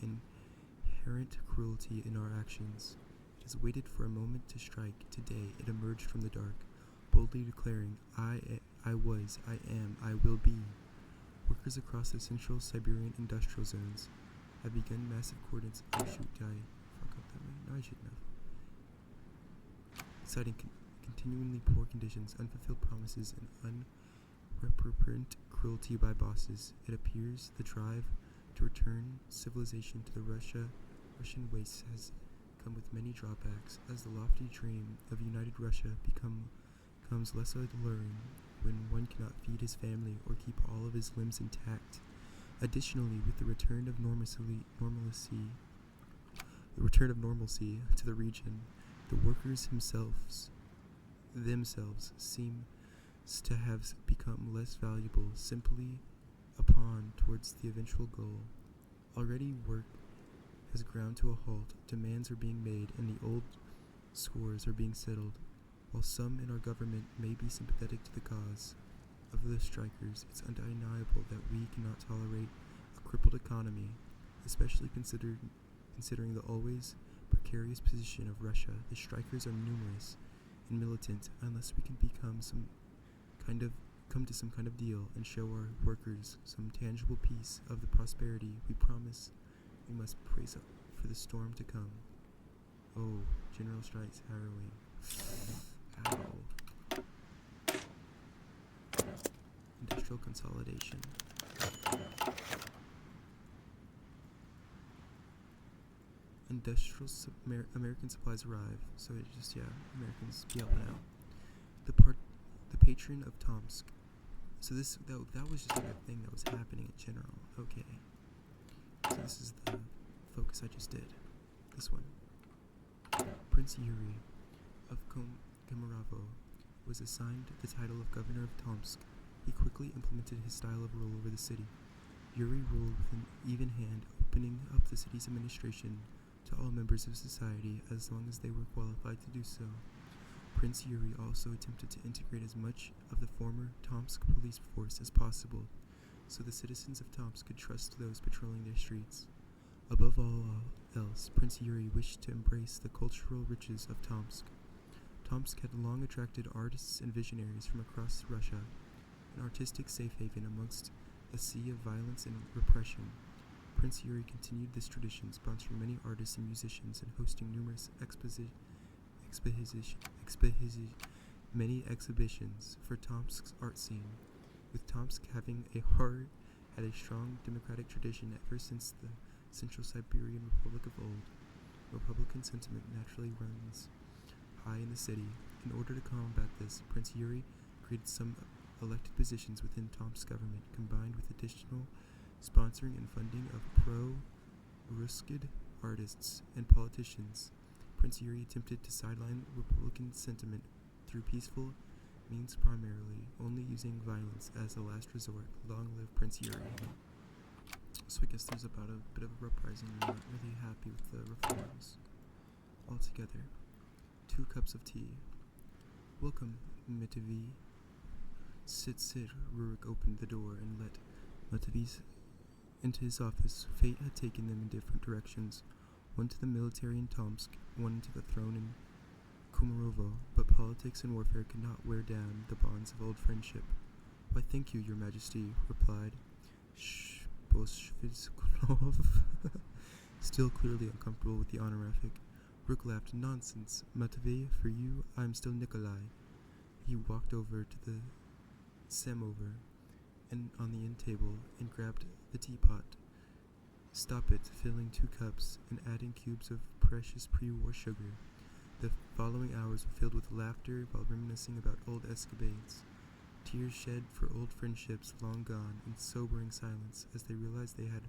inherent cruelty in our actions. It has waited for a moment to strike. Today it emerged from the dark, boldly declaring, I was, I am, I will be. Workers across the central Siberian industrial zones have begun massive coordinates. Oh shoot, did I fuck up that way? No, I shouldn't have. Citing continually poor conditions, unfulfilled promises, and reprint cruelty by bosses. It appears the drive to return civilization to the Russian wastes has come with many drawbacks, as the lofty dream of united Russia becomes less alluring when one cannot feed his family or keep all of his limbs intact. Additionally, with the return of normalcy to the region, the workers themselves seem to have become less valuable, simply a pawn towards the eventual goal. Already work has ground to a halt, demands are being made, and the old scores are being settled. While some in our government may be sympathetic to the cause of the strikers, it's undeniable that we cannot tolerate a crippled economy, especially considering the always precarious position of Russia. The strikers are numerous and militant. Unless we can come to some kind of deal and show our workers some tangible piece of the prosperity we promise, we must brace up for the storm to come. Oh, general strikes harrowing. Ow. Industrial consolidation. American supplies arrive, so it just, Americans be helping out. The patron of Tomsk. So that was just like a thing that was happening in general. Okay. So this is the focus I just did. This one. Prince Yuri of Komarov was assigned the title of governor of Tomsk. He quickly implemented his style of rule over the city. Yuri ruled with an even hand, opening up the city's administration to all members of society as long as they were qualified to do so. Prince Yuri also attempted to integrate as much of the former Tomsk police force as possible, so the citizens of Tomsk could trust those patrolling their streets. Above all else, Prince Yuri wished to embrace the cultural riches of Tomsk. Tomsk had long attracted artists and visionaries from across Russia, an artistic safe haven amongst a sea of violence and repression. Prince Yuri continued this tradition, sponsoring many artists and musicians and hosting numerous many exhibitions for Tomsk's art scene. With Tomsk having had a strong democratic tradition ever since the Central Siberian Republic of old, Republican sentiment naturally runs high in the city. In order to combat this, Prince Yuri created some elected positions within Tomsk's government, combined with additional sponsoring and funding of pro-RUS artists and politicians. Prince Yuri attempted to sideline Republican sentiment through peaceful means primarily, only using violence as a last resort. Long live Prince Yuri. So I guess there's about a bit of a reprising. I'm not really happy with the reforms altogether. 2 cups of tea. Welcome, Metavi. Sit. Rurik opened the door and let Metavi into his office. Fate had taken them in different directions. One to the military in Tomsk, one to the throne in Komarovo, but politics and warfare could not wear down the bonds of old friendship. Why, thank you, your majesty, replied Boshvizkulov, still clearly uncomfortable with the honorific. Rook laughed. Nonsense, Matvey, for you, I'm still Nikolai. He walked over to the samovar and on the end table and grabbed the teapot. Stop it, filling 2 cups and adding cubes of precious pre-war sugar. The following hours were filled with laughter while reminiscing about old escapades. Tears shed for old friendships long gone, and sobering silence as they realized they had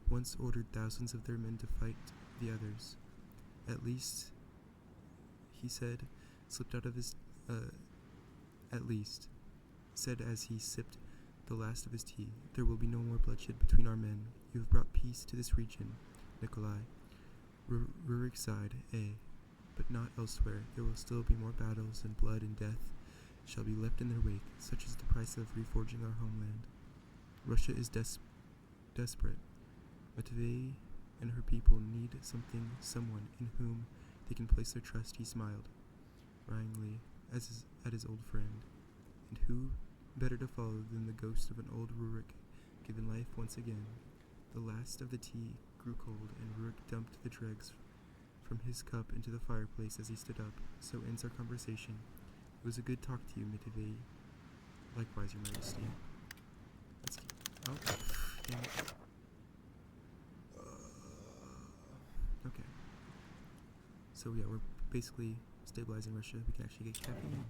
once ordered thousands of their men to fight the others. At least, he said, said as he sipped the last of his tea, there will be no more bloodshed between our men. You have brought peace to this region, Nikolai. Rurik sighed, but not elsewhere. There will still be more battles, and blood and death shall be left in their wake. Such is the price of reforging our homeland. Russia is desperate. Matvey and her people need someone in whom they can place their trust. He smiled wryingly at his old friend. And who better to follow than the ghost of an old Rurik, given life once again? The last of the tea grew cold, and Rurik dumped the dregs from his cup into the fireplace as he stood up. So ends our conversation. It was a good talk to you, Matvey. Likewise, Your Majesty. Let's keep. Oh, damn it. Okay. So yeah, we're basically stabilizing Russia. We can actually get caffeine.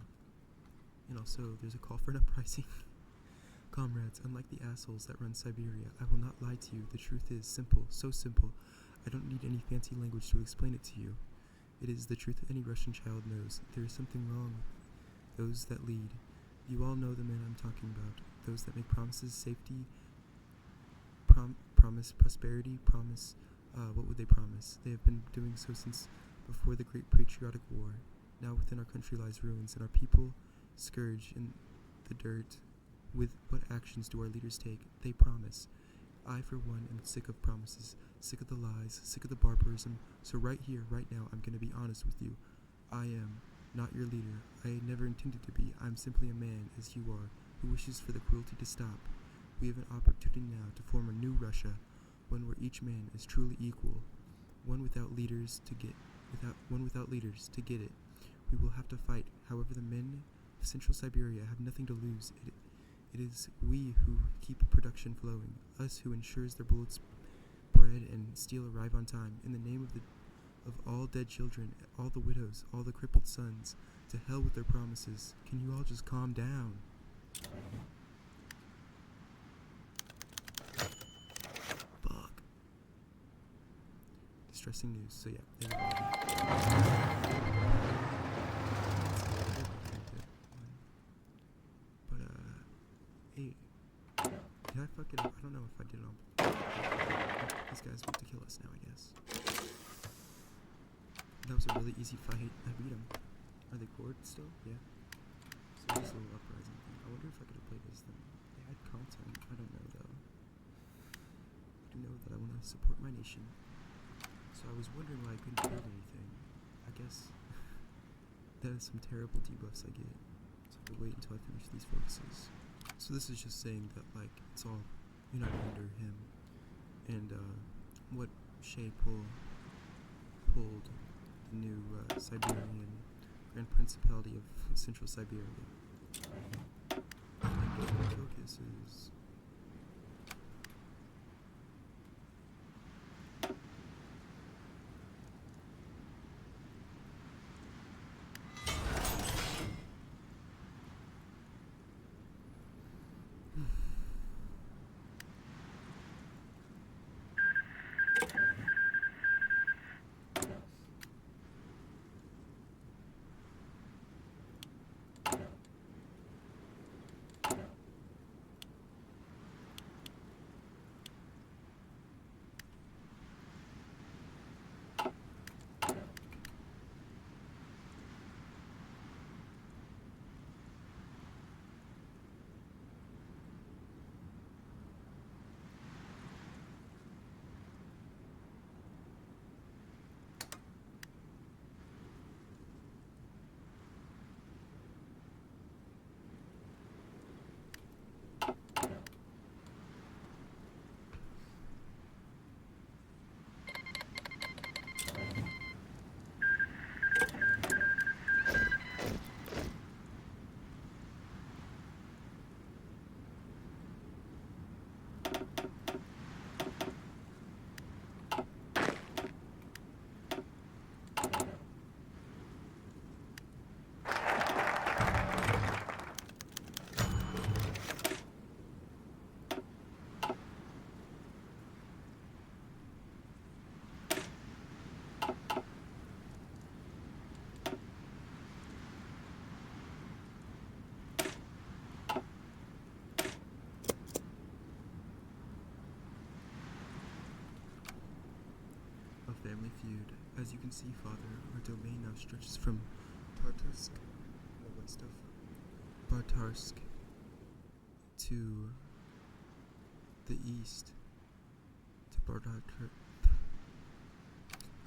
And also, there's a call for an uprising. Comrades, unlike the assholes that run Siberia, I will not lie to you. The truth is simple, so simple. I don't need any fancy language to explain it to you. It is the truth any Russian child knows. There is something wrong with those that lead. You all know the men I'm talking about. Those that make promises, safety, promise prosperity, promise, what would they promise? They have been doing so since before the Great Patriotic War. Now within our country lies ruins, and our people scourge in the dirt. With what actions do our leaders take? They promise. I, for one, am sick of promises, sick of the lies, sick of the barbarism. So right here, right now, I'm going to be honest with you. I am not your leader. I never intended to be. I'm simply a man, as you are, who wishes for the cruelty to stop. We have an opportunity now to form a new Russia, one where each man is truly equal, one without leaders to get it. We will have to fight. However, the men of Central Siberia have nothing to lose. It is we who keep production flowing, us who ensures their bullets, bread, and steel arrive on time. In the name of all dead children, all the widows, all the crippled sons, to hell with their promises. Can you all just calm down? Fuck. Distressing news. So yeah. Hey, did I fuck it up? I don't know if I did it on. These guys want to kill us now, I guess. That was a really easy fight. I beat them. Are they bored still? Yeah. So this little uprising thing. I wonder if I could have played as them. They had content. I don't know though. I do know that I want to support my nation. So I was wondering why I couldn't build anything. I guess that is some terrible debuffs I get. So I have to wait until I finish these focuses. So this is just saying that, like, it's all united under him, and what shape will hold the new Siberian Grand Principality of Central Siberia. Focus is... family feud. As you can see, Father, our domain now stretches from Tartarsk, the west of Bartarsk, to the east to Bartarsk.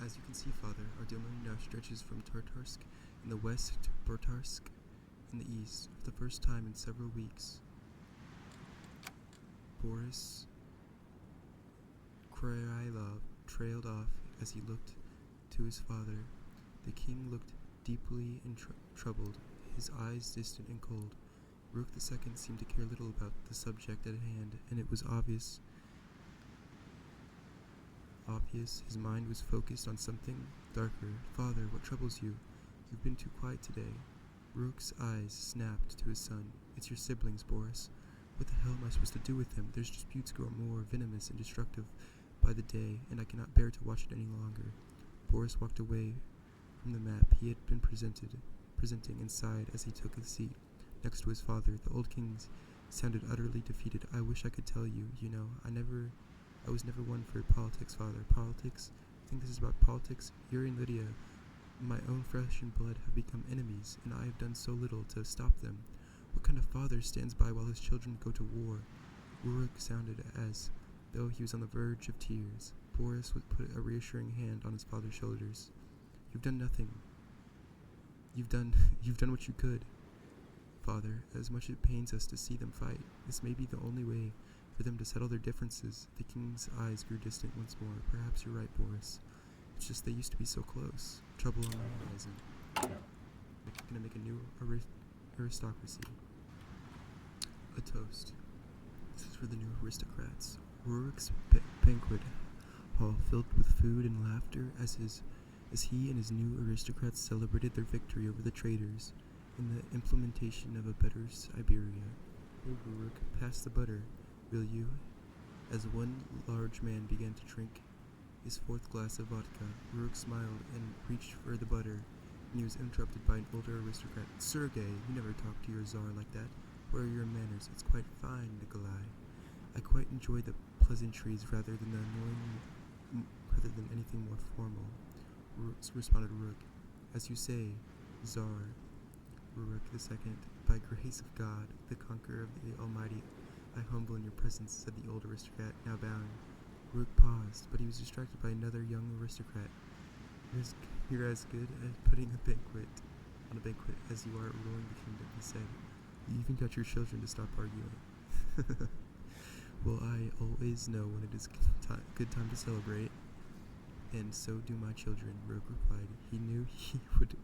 As you can see, Father, our domain now stretches from Tartarsk in the west to Bartarsk in the east. For the first time in several weeks, Boris Krylov trailed off as he looked to his father. The king looked deeply troubled, his eyes distant and cold. Rook II seemed to care little about the subject at hand, and it was obvious his mind was focused on something darker. "Father, what troubles you? You've been too quiet today." Rook's eyes snapped to his son. "It's your siblings, Boris. What the hell am I supposed to do with them? Their disputes grow more venomous and destructive by the day, and I cannot bear to watch it any longer." Boris walked away from the map he had been presenting and sighed as he took a seat next to his father. The old king sounded utterly defeated. "I wish I could tell you, I was never one for politics, Father." "Politics? I think this is about politics? Yuri and Lydia, my own flesh and blood, have become enemies, and I have done so little to stop them. What kind of father stands by while his children go to war?" Uruk sounded as though he was on the verge of tears. Boris would put a reassuring hand on his father's shoulders. "You've done nothing. You've done what you could, Father. As much as it pains us to see them fight, this may be the only way for them to settle their differences." The king's eyes grew distant once more. "Perhaps you're right, Boris. It's just they used to be so close. Trouble on the horizon. Gonna make a new aristocracy." A toast. This is for the new aristocrats. Rurik's banquet hall filled with food and laughter as he and his new aristocrats celebrated their victory over the traitors in the implementation of a better Siberia. "Hey, Ruruk, pass the butter, will you?" As one large man began to drink his fourth glass of vodka, Ruruk smiled and reached for the butter, and he was interrupted by an older aristocrat. "Sergei, you never talk to your Tsar like that. Where are your manners? It's quite fine, Nikolai. I quite enjoy the pleasantries rather than anything more formal," responded Ruruk. "As you say, Tsar." Ruruk II, "By grace of God, the conqueror of the Almighty, I humble in your presence," said the old aristocrat, now bowing. Ruruk paused, but he was distracted by another young aristocrat. You're as good at putting on a banquet as you are at ruling the kingdom," he said. "You even got your children to stop arguing." "Well, I always know when it is good time to celebrate, and so do my children," Ruruk replied. He knew he would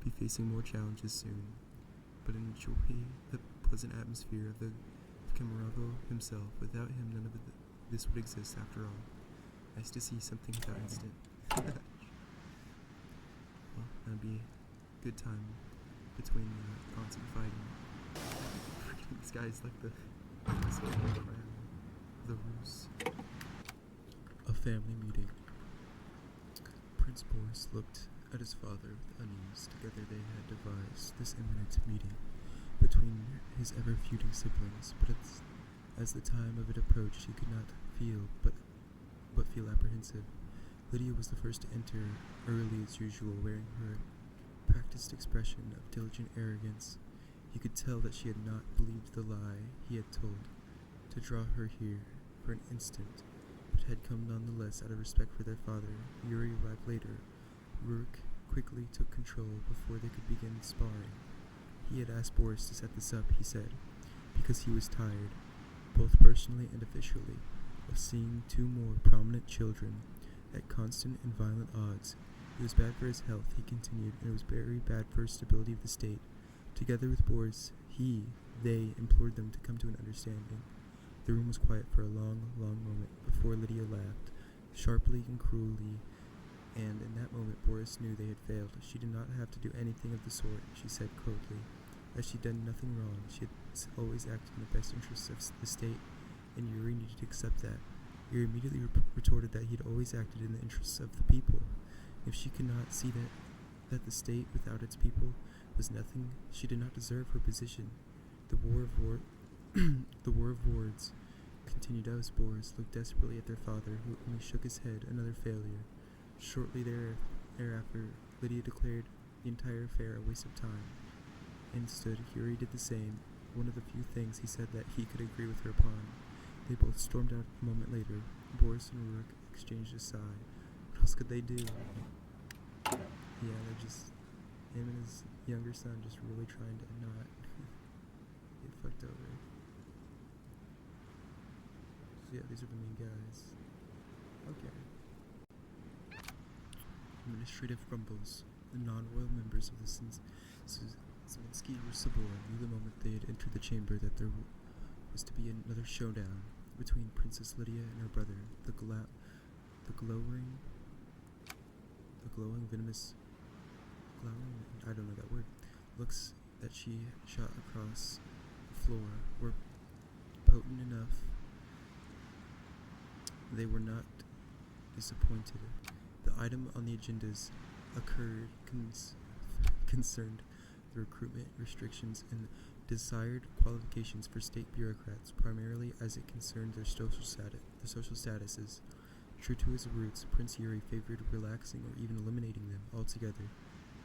be facing more challenges soon, but enjoy the pleasant atmosphere of the Kemerovo himself. Without him, none of this would exist after all. Nice to see something without instant. Well, that'd be a good time between constant fighting. These guys like the RUS. A family meeting. Prince Boris looked at his father with unease. Together they had devised this imminent meeting between his ever-feuding siblings, but as the time of it approached, he could not feel but feel apprehensive. Lydia was the first to enter, early as usual, wearing her practiced expression of diligent arrogance. He could tell that she had not believed the lie he had told to draw her here for an instant, but had come nonetheless out of respect for their father. Yuri arrived later. Ruruk quickly took control before they could begin sparring. He had asked Boris to set this up, he said, because he was tired, both personally and officially, of seeing two more prominent children at constant and violent odds. It was bad for his health, he continued, and it was very bad for the stability of the state. Together with Boris, they implored them to come to an understanding. The room was quiet for a long, long moment before Lydia laughed, sharply and cruelly, and in that moment Boris knew they had failed. She did not have to do anything of the sort, she said coldly. As she had done nothing wrong, she had always acted in the best interests of the state, and Yuri needed to accept that. Yuri immediately retorted that he had always acted in the interests of the people. If she could not see that the state without its people was nothing, she did not deserve her position. The war of words continued as Boris looked desperately at their father, who only shook his head. Another failure. Shortly thereafter, Lydia declared the entire affair a waste of time. Instead, Yuri did the same, one of the few things he said that he could agree with her upon. They both stormed out a moment later. Boris and Ruruk exchanged a sigh. What else could they do? Yeah, they're just, him and his younger son just really trying to not get fucked over. So yeah, these are the main guys. Okay. Administrative grumbles. The non-royal members of the Zelensky and Sabor knew the moment they had entered the chamber that there was to be another showdown between Princess Lydia and her brother. The glowing, venomous, I don't know that word, looks that she shot across the floor were potent enough. They were not disappointed. The item on the agendas concerned the recruitment restrictions and desired qualifications for state bureaucrats, primarily as it concerned their social statuses. True to his roots, Prince Yuri favored relaxing or even eliminating them altogether,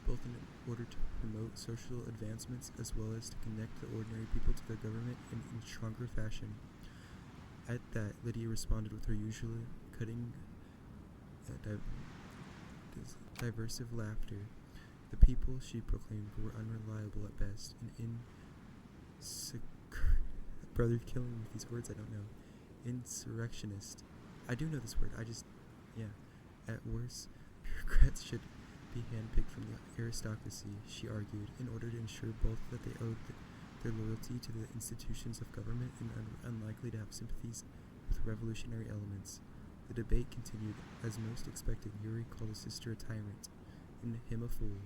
both in order to promote social advancements as well as to connect the ordinary people to their government in stronger fashion. At that, Lydia responded with her usual cutting, diversive laughter. The people, she proclaimed, were unreliable at best and brother killing me with these words I don't know. Insurrectionist. I do know this word, At worst, bureaucrats should be handpicked from the aristocracy, she argued, in order to ensure both that they owed their loyalty to the institutions of government and unlikely to have sympathies with revolutionary elements. The debate continued. As most expected, Yuri called his sister a tyrant and him a fool.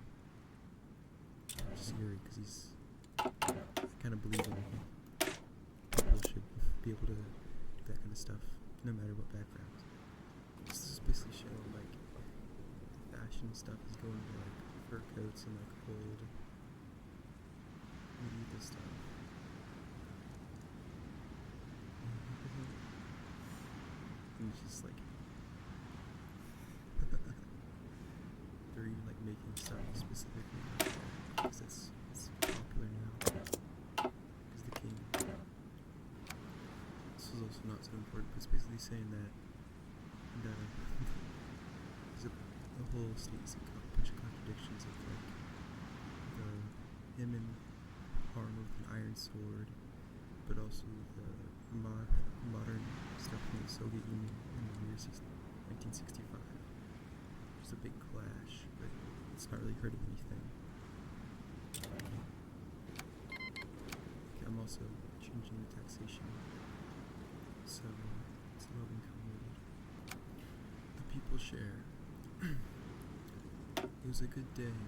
Just Yuri, because he's... I kind of believe in him. People should be able to do that kind of stuff, no matter what background. This is basically showing, like, fashion stuff is going to, like, fur coats and, like, old medieval stuff. And it's just, like, they're even, like, making stuff specifically like that, because it's popular now. Because the king. This is also not so important, but it's basically saying that there's a whole statement, a bunch of contradictions of like him in armor with an iron sword, but also the modern stuff from the Soviet Union in the year 1965. There's a big clash, but it's not really hurting anything. I'm also changing the taxation, so it's low income mode. The people share. It was a good day.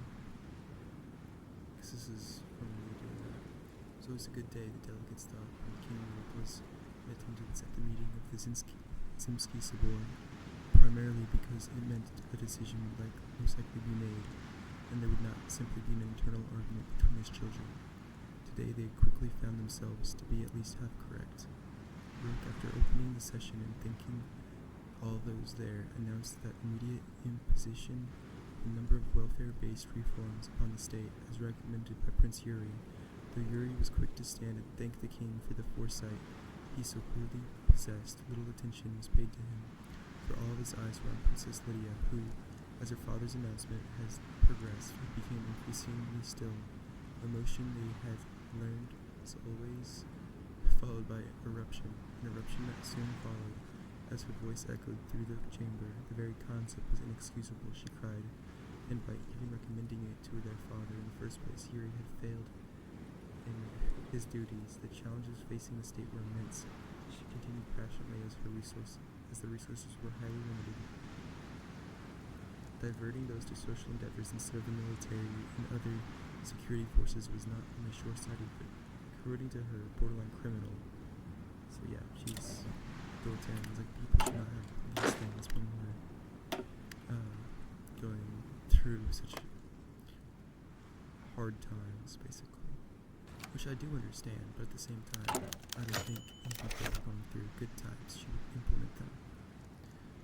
This is from me doing that. So it was a good day, the delegates thought, when King was in attendance at the meeting of the Zimsky Sabor, primarily because it meant a decision would most likely be made, and there would not simply be an internal argument between his children. Today they quickly found themselves to be at least half correct. Rook, after opening the session and thanking all those there, announced that immediate imposition a number of welfare-based reforms upon the state, as recommended by Prince Yuri. Though Yuri was quick to stand and thank the king for the foresight he so clearly possessed, little attention was paid to him, for all of his eyes were on Princess Lydia, who, as her father's announcement has progressed, became increasingly still. Emotion they had learned was always followed by an eruption that soon followed. As her voice echoed through the chamber, the very concept was inexcusable, she cried, and by even recommending it to their father in the first place, Yuri had failed in his duties. The challenges facing the state were immense. She continued passionately as the resources were highly limited. Diverting those to social endeavors instead of the military and other security forces was not only short-sighted, but, according to her, borderline criminal. So yeah, she's authoritarian. It's like people should not have these things when we're going through such hard times, basically. Which I do understand, but at the same time, I don't think if people are going through good times, she would implement them.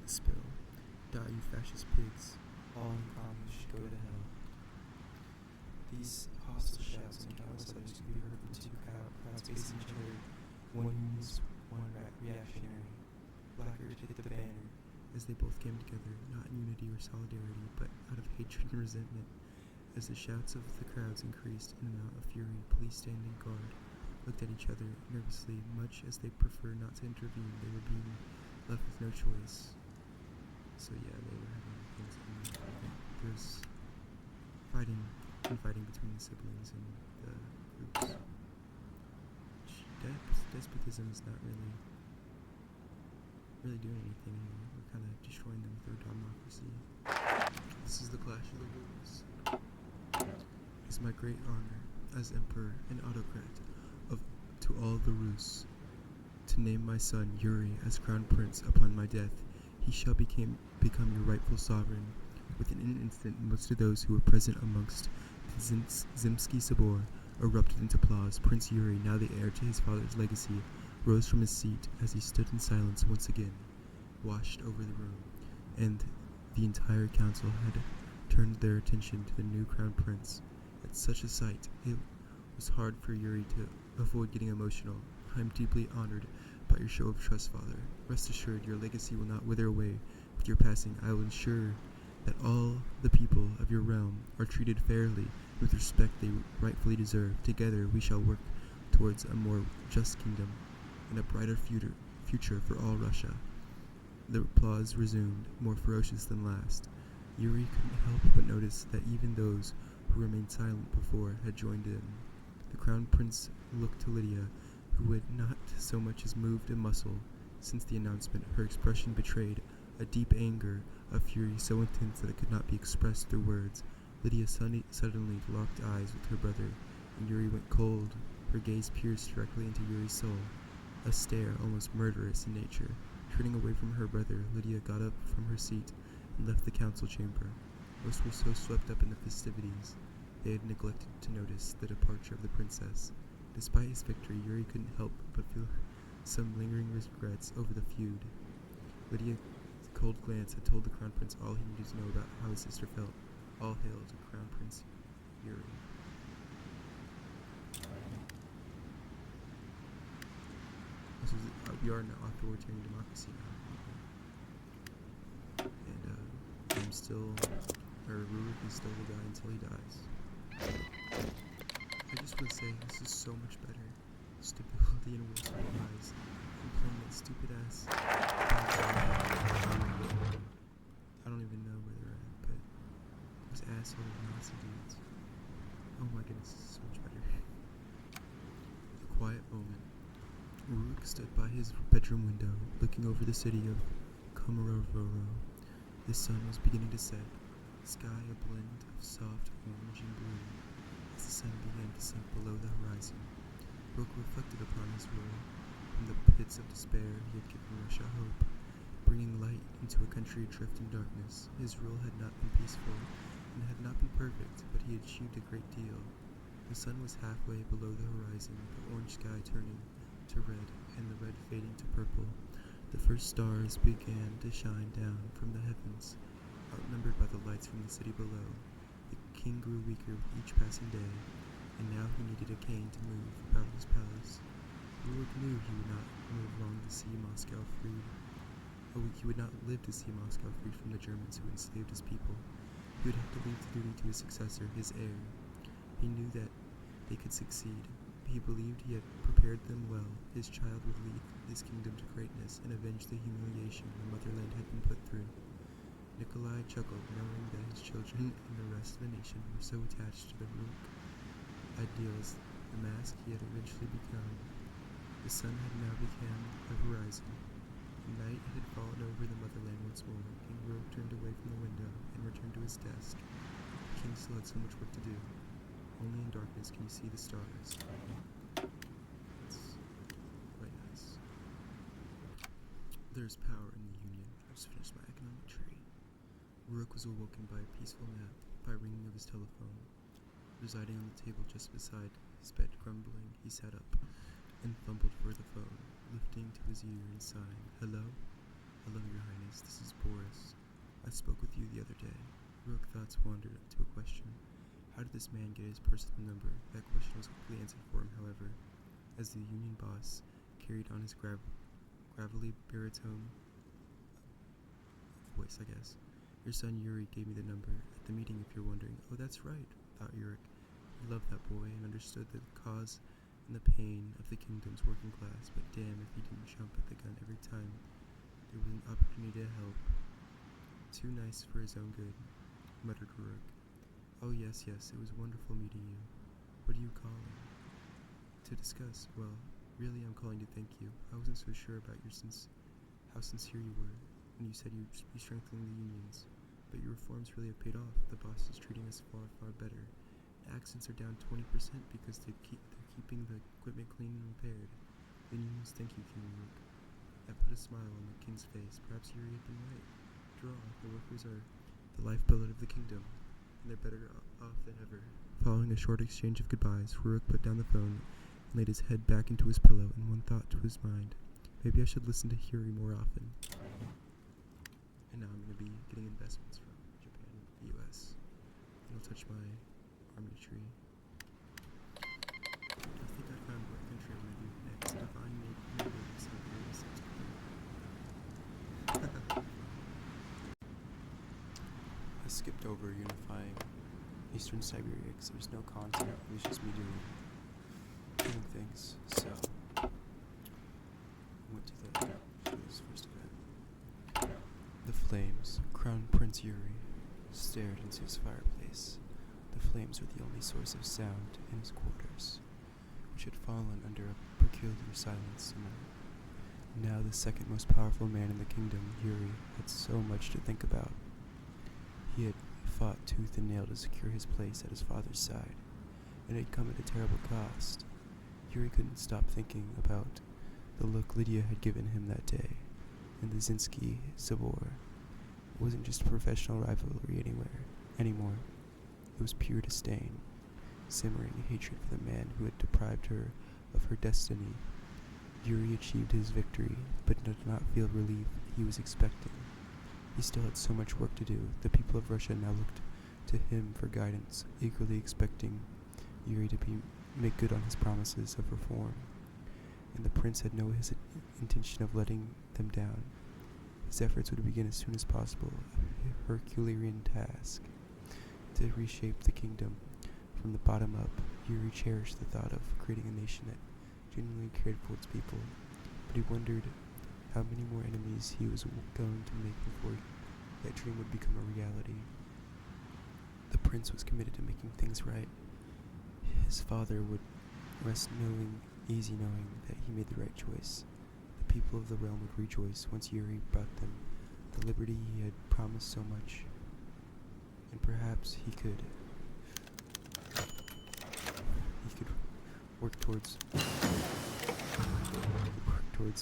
The spill. Die, you fascist pigs. All in common should go to hell. These hostile shouts and countless others could be heard from two crowds facing each other. One unionist, one reactionary. Blackguard hit the banner. As they both came together, not in unity or solidarity, but out of hatred and resentment. As the shouts of the crowds increased in amount of fury, police standing guard looked at each other nervously. Much as they preferred not to intervene, they were being left with no choice. So yeah, they were having things going on. There's fighting infighting between the siblings and the groups. Despotism is not really doing anything anymore. We're kind of destroying them with our democracy. This is the clash of the worlds. It's my great honor as emperor and autocrat to all the RUS to name my son Yuri as crown prince. Upon my death, he shall become your rightful sovereign. Within an instant, most of those who were present amongst the Zimsky Sabor erupted into applause. Prince Yuri, now the heir to his father's legacy, rose from his seat as he stood in silence once again, washed over the room, and the entire council had turned their attention to the new crown prince. At such a sight, it was hard for Yuri to avoid getting emotional. I am deeply honored by your show of trust, father. Rest assured, your legacy will not wither away with your passing. I will ensure that all the people of your realm are treated fairly with respect they rightfully deserve. Together we shall work towards a more just kingdom and a brighter future for all Russia. The applause resumed, more ferocious than last. Yuri couldn't help but notice that even those who remained silent before had joined in. The crown prince looked to Lydia, who had not so much as moved a muscle since the announcement. Her expression betrayed a deep anger, a fury so intense that it could not be expressed through words. Lydia suddenly locked eyes with her brother, and Yuri went cold. Her gaze pierced directly into Yuri's soul, a stare almost murderous in nature. Turning away from her brother, Lydia got up from her seat and left the council chamber. Most were so swept up in the festivities, they had neglected to notice the departure of the princess. Despite his victory, Yuri couldn't help but feel some lingering regrets over the feud. Lydia's cold glance had told the crown prince all he needed to know about how his sister felt. All hail to Crown Prince Yuri. We are an authoritarian democracy now. And Rurik is still the guy until he dies. I just want to say, this is so much better. Stability and will rise. I'm playing that stupid ass. I don't even know where they're at, but those asshole Nazi dudes. Oh my goodness, this is so much better. A quiet moment. Rurik stood by his bedroom window, looking over the city of Komarovoro. The sun was beginning to set, the sky a blend of soft orange and blue, as the sun began to sink below the horizon. Rurik reflected upon his rule. From the pits of despair, he had given Russia hope, bringing light into a country adrift in darkness. His rule had not been peaceful, and had not been perfect, but he had achieved a great deal. The sun was halfway below the horizon, the orange sky turning to red, and the red fading to purple. The first stars began to shine down from the heavens, outnumbered by the lights from the city below. The king grew weaker with each passing day, and now he needed a cane to move about his palace. Rurik knew he would not live long to see Moscow freed. He would not live to see Moscow freed from the Germans who enslaved his people. He would have to leave the duty to his successor, his heir. He knew that they could succeed. He believed he had prepared them well. His child would lead his kingdom to greatness and avenge the humiliation the motherland had been put through. Nikolai chuckled, knowing that his children and the rest of the nation were so attached to the Rurik ideals, the mask he had eventually become. The sun had now become the horizon. Night had fallen over the motherland once more. King Rurik turned away from the window and returned to his desk. The king still had so much work to do. Only in darkness can you see the stars. It's quite nice. There's power in the Union. I just finished my economic tree. Rurik was awoken by a peaceful nap, by ringing of his telephone. Residing on the table just beside his bed, grumbling, he sat up and fumbled for the phone, lifting to his ear and sighing. Hello? Hello, Your Highness. This is Boris. I spoke with you the other day. Rurik's thoughts wandered to a question. How did this man get his personal number? That question was quickly answered for him, however, as the Union boss carried on his gravelly baritone voice, I guess. Your son Yuri gave me the number at the meeting, if you're wondering. Oh, that's right, thought Yurik. He loved that boy and understood the cause and the pain of the kingdom's working class, but damn if he didn't jump at the gun every time there was an opportunity to help. Too nice for his own good, muttered Rurik. Oh, yes, it was wonderful meeting you. What are you calling? To discuss. Well, really, I'm calling to thank you. I wasn't so sure about how sincere you were when you said you'd be strengthening the unions. But your reforms really have paid off. The boss is treating us far, far better. Accidents are down 20% because they're keeping the equipment clean and repaired. The unions thank you, King Rook. That put a smile on the king's face. Perhaps Yuri had been right. After all, the workers are the lifeblood of the kingdom, and they're better off than ever. Following a short exchange of goodbyes, Rook put down the phone and laid his head back into his pillow, and one thought to his mind: maybe I should listen to Yuri more often. And now I'm going to be getting investments from Japan and the US. It'll touch my army tree. I think I found what country I'm going to do next. Divine Neighbors of RUS. I skipped over unifying Eastern Siberia because there's no content. It was just me doing things. So I went to this first event. The flames. Crown Prince Yuri stared into his fireplace. The flames were the only source of sound in his quarters, which had fallen under a peculiar silence. Now the second most powerful man in the kingdom, Yuri had so much to think about. He had fought tooth and nail to secure his place at his father's side, and it had come at a terrible cost. Yuri couldn't stop thinking about the look Lydia had given him that day, and the Zinsky Sabor. It wasn't just a professional rivalry anymore. It was pure disdain, simmering hatred for the man who had deprived her of her destiny. Yuri achieved his victory, but did not feel relief he was expecting. He still had so much work to do. The people of Russia now looked to him for guidance, eagerly expecting Yuri to make good on his promises of reform. And the prince had no intention of letting them down. His efforts would begin as soon as possible, a Herculean task to reshape the kingdom from the bottom up. Yuri cherished the thought of creating a nation that genuinely cared for its people, but he wondered how many more enemies he was going to make before that dream would become a reality. The prince was committed to making things right. His father would rest easy knowing that he made the right choice. The people of the realm would rejoice once Yuri brought them the liberty he had promised so much. And perhaps he could work towards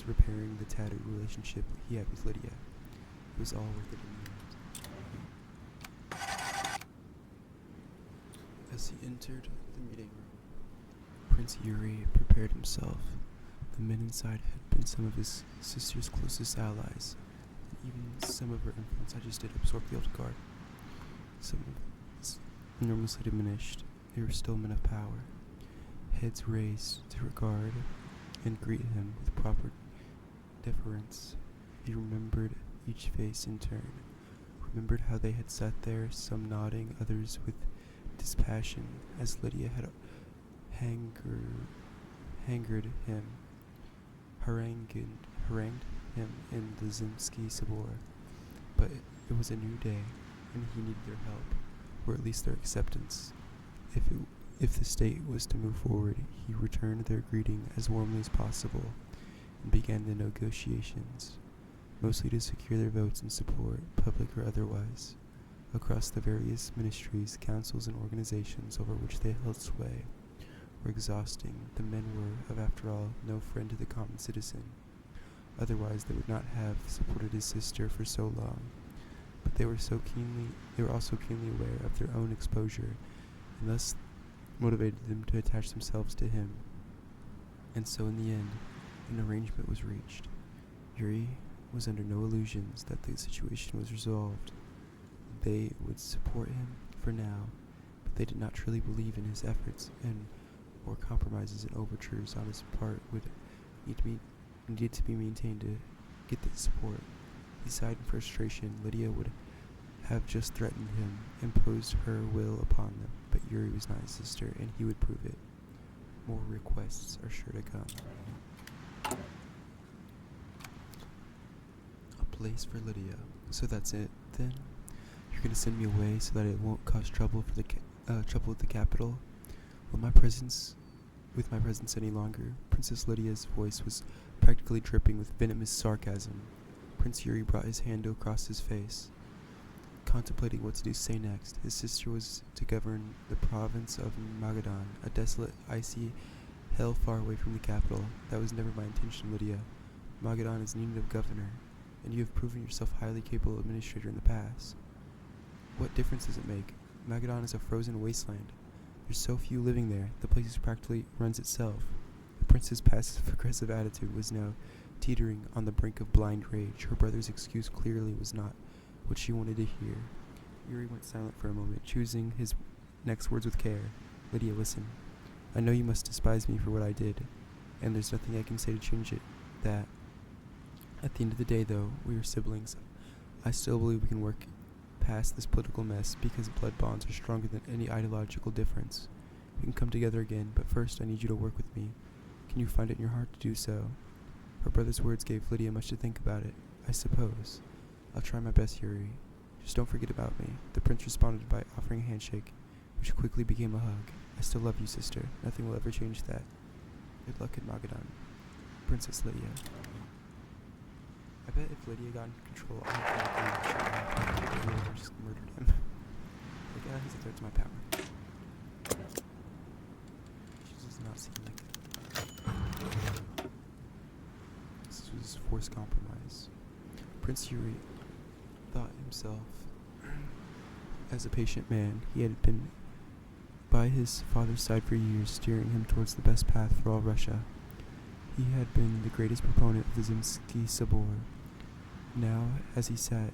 repairing the tattered relationship he had with Lydia. It was all worth it in the end. As he entered the meeting room, Prince Yuri prepared himself. The men inside had been some of his sister's closest allies, and even some of her influence I just did absorb the old guard. Some enormously diminished, they were still men of power. Heads raised to regard and greet him with proper deference. He remembered each face in turn, remembered how they had sat there, some nodding, others with dispassion, as Lydia had harangued him in the Zinsky Sabor. But it was a new day, and he needed their help, or at least their acceptance. If the state was to move forward, he returned their greeting as warmly as possible and began the negotiations, mostly to secure their votes and support, public or otherwise, across the various ministries, councils, and organizations over which they held sway. Were exhausting. The men were, after all, no friend to the common citizen. Otherwise, they would not have supported his sister for so long. But they were also keenly aware of their own exposure, and thus motivated them to attach themselves to him. And so in the end, an arrangement was reached. Yuri was under no illusions that the situation was resolved. They would support him for now, but they did not truly believe in his efforts, and more compromises and overtures on his part would need to be maintained to get the support. He sighed in frustration. Lydia would have just threatened him, imposed her will upon them, but Yuri was not his sister, and he would prove it. More requests are sure to come. A place for Lydia. So that's it, then? You're gonna send me away so that it won't cause trouble for the trouble with the capital? With my presence any longer? Princess Lydia's voice was practically dripping with venomous sarcasm. Prince Yuri brought his hand across his face, contemplating what to say next. His sister was to govern the province of Magadan, a desolate, icy hell far away from the capital. That was never my intention, Lydia. Magadan is needed of governor, and you have proven yourself highly capable administrator in the past. What difference does it make? Magadan is a frozen wasteland. There's so few living there, the place practically runs itself. The prince's passive-aggressive attitude was now teetering on the brink of blind rage. Her brother's excuse clearly was not what she wanted to hear. Yuri went silent for a moment, choosing his next words with care. Lydia, listen. I know you must despise me for what I did, and there's nothing I can say to change it. That. At the end of the day, though, we are siblings. I still believe we can work past this political mess because blood bonds are stronger than any ideological difference. We can come together again, but first I need you to work with me. Can you find it in your heart to do so? Her brother's words gave Lydia much to think about it. I suppose. I'll try my best, Yuri. Just don't forget about me. The prince responded by offering a handshake, which quickly became a hug. I still love you, sister. Nothing will ever change that. Good luck in Magadan. Princess Lydia. I bet if Lydia got in control, I would just murdered him. Like, he's a threat to my power. She does not seem like it. This was forced compromise. Prince Yuri thought himself as a patient man. He had been by his father's side for years, steering him towards the best path for all Russia. He had been the greatest proponent of the Zemsky Sobor. Now, as he sat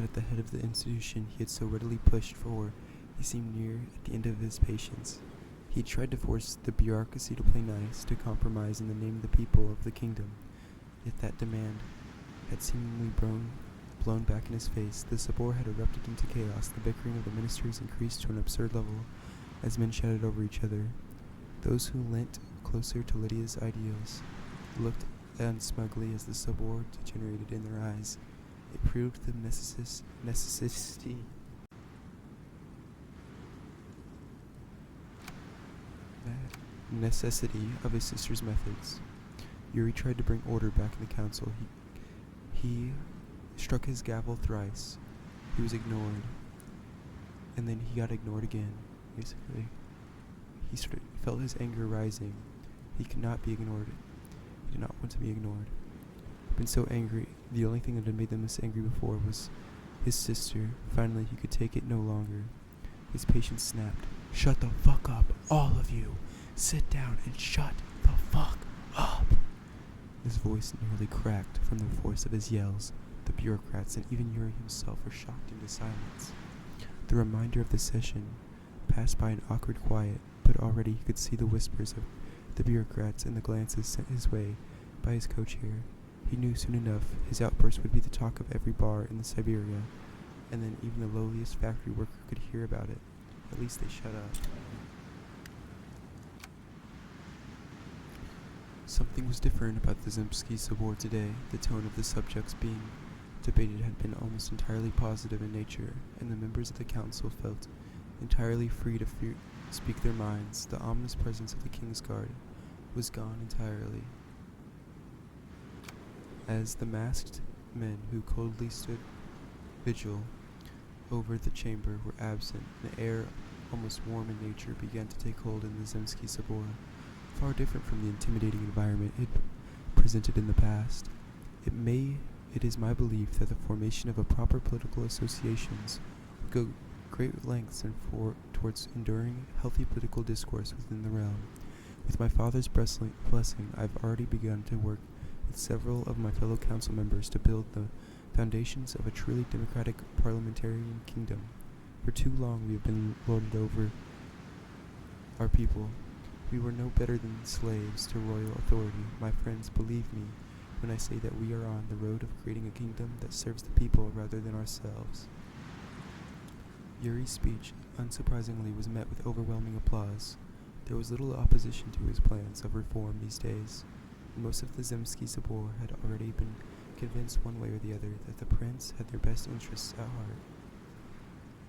at the head of the institution he had so readily pushed for, he seemed near at the end of his patience. He tried to force the bureaucracy to play nice, to compromise in the name of the people of the kingdom. Yet that demand had seemingly blown back in his face. The Sobor had erupted into chaos. The bickering of the ministers increased to an absurd level as men shouted over each other. Those who leant closer to Lydia's ideals looked on smugly as the Sobor degenerated in their eyes. It proved the necessity of his sister's methods. Yuri tried to bring order back in the council. He struck his gavel thrice. He was ignored. And then he got ignored again, basically. He felt his anger rising. He could not be ignored. He did not want to be ignored. He'd been so angry. The only thing that had made them this angry before was his sister. Finally, he could take it no longer. His patience snapped. Shut the fuck up, all of you. Sit down and shut the fuck up. His voice nearly cracked from the force of his yells. The bureaucrats and even Yuri himself were shocked into silence. The remainder of the session passed by in awkward quiet, but already he could see the whispers of the bureaucrats and the glances sent his way by his co-chair. He knew soon enough his outburst would be the talk of every bar in Siberia, and then even the lowliest factory worker could hear about it. At least they shut up. Something was different about the Zemsky Sobor today. The tone of the subjects being debated had been almost entirely positive in nature, and the members of the council felt entirely free to speak their minds. The ominous presence of the King's Guard was gone entirely. As the masked men who coldly stood vigil over the chamber were absent, an air almost warm in nature began to take hold in the Zemsky Sobor, far different from the intimidating environment it presented in the past. It is my belief that the formation of a proper political associations would go great lengths towards enduring healthy political discourse within the realm. With my father's blessing, I've already begun to work with several of my fellow council members to build the foundations of a truly democratic parliamentarian kingdom. For too long we have been lorded over our people. We were no better than slaves to royal authority. My friends, believe me when I say that we are on the road of creating a kingdom that serves the people rather than ourselves. Yuri's speech, unsurprisingly, was met with overwhelming applause. There was little opposition to his plans of reform these days. Most of the Zemsky Sobor had already been convinced one way or the other that the prince had their best interests at heart.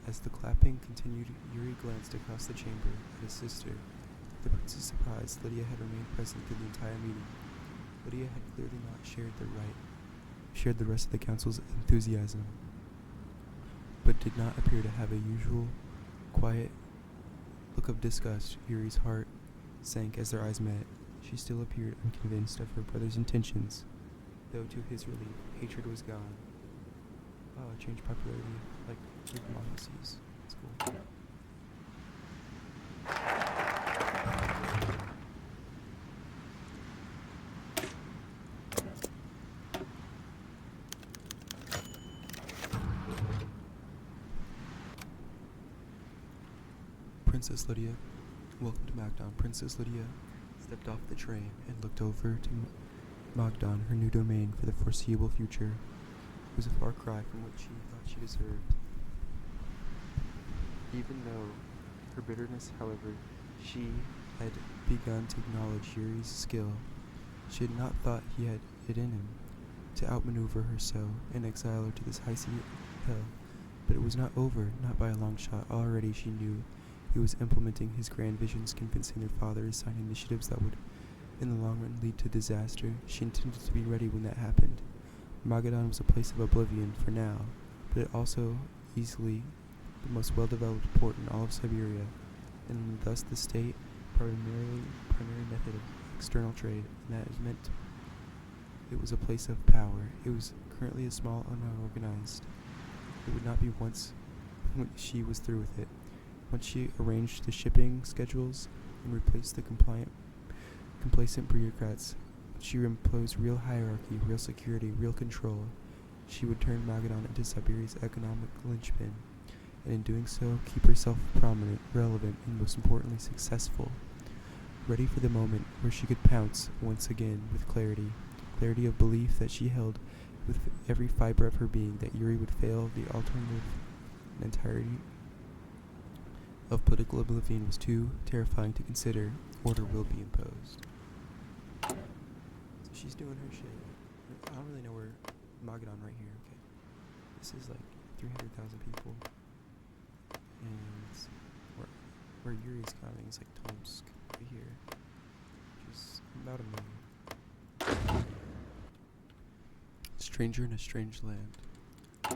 As the clapping continued, Yuri glanced across the chamber at his sister. To the prince's surprise, Lydia had remained present through the entire meeting. Lydia had clearly not shared the rest of the council's enthusiasm, but did not appear to have a usual, quiet look of disgust. Yuri's heart sank as their eyes met. She still appeared unconvinced of her brother's intentions, though to his relief, hatred was gone. Changed popularity like democracies. That's cool. Princess Lydia, welcome to Magdon. Princess Lydia stepped off the train and looked over to Magdon, her new domain for the foreseeable future. It was a far cry from what she thought she deserved. Even though her bitterness, however, she had begun to acknowledge Yuri's skill. She had not thought he had it in him to outmaneuver her so and exile her to this icy hell. But it was not over, not by a long shot. Already she knew he was implementing his grand visions, convincing their father to sign initiatives that would, in the long run, lead to disaster. She intended to be ready when that happened. Magadan was a place of oblivion for now, but it also easily the most well-developed port in all of Siberia, and thus the state primary method of external trade, and that meant it was a place of power. It was currently a small, unorganized. It would not be once when she was through with it. Once she arranged the shipping schedules and replaced the complacent bureaucrats, she imposed real hierarchy, real security, real control. She would turn Magadan into Siberia's economic linchpin, and in doing so, keep herself prominent, relevant, and most importantly, successful. Ready for the moment where she could pounce once again with clarity of belief that she held with every fiber of her being that Yuri would fail. The alternative, an entirety of political oblivion, was too terrifying to consider. Order will be imposed. So she's doing her shit. I don't really know where Magadan right here. Okay, this is like 300,000 people, and where Yuri's coming is like Tomsk right here, which is about 1 million. Stranger in a strange land.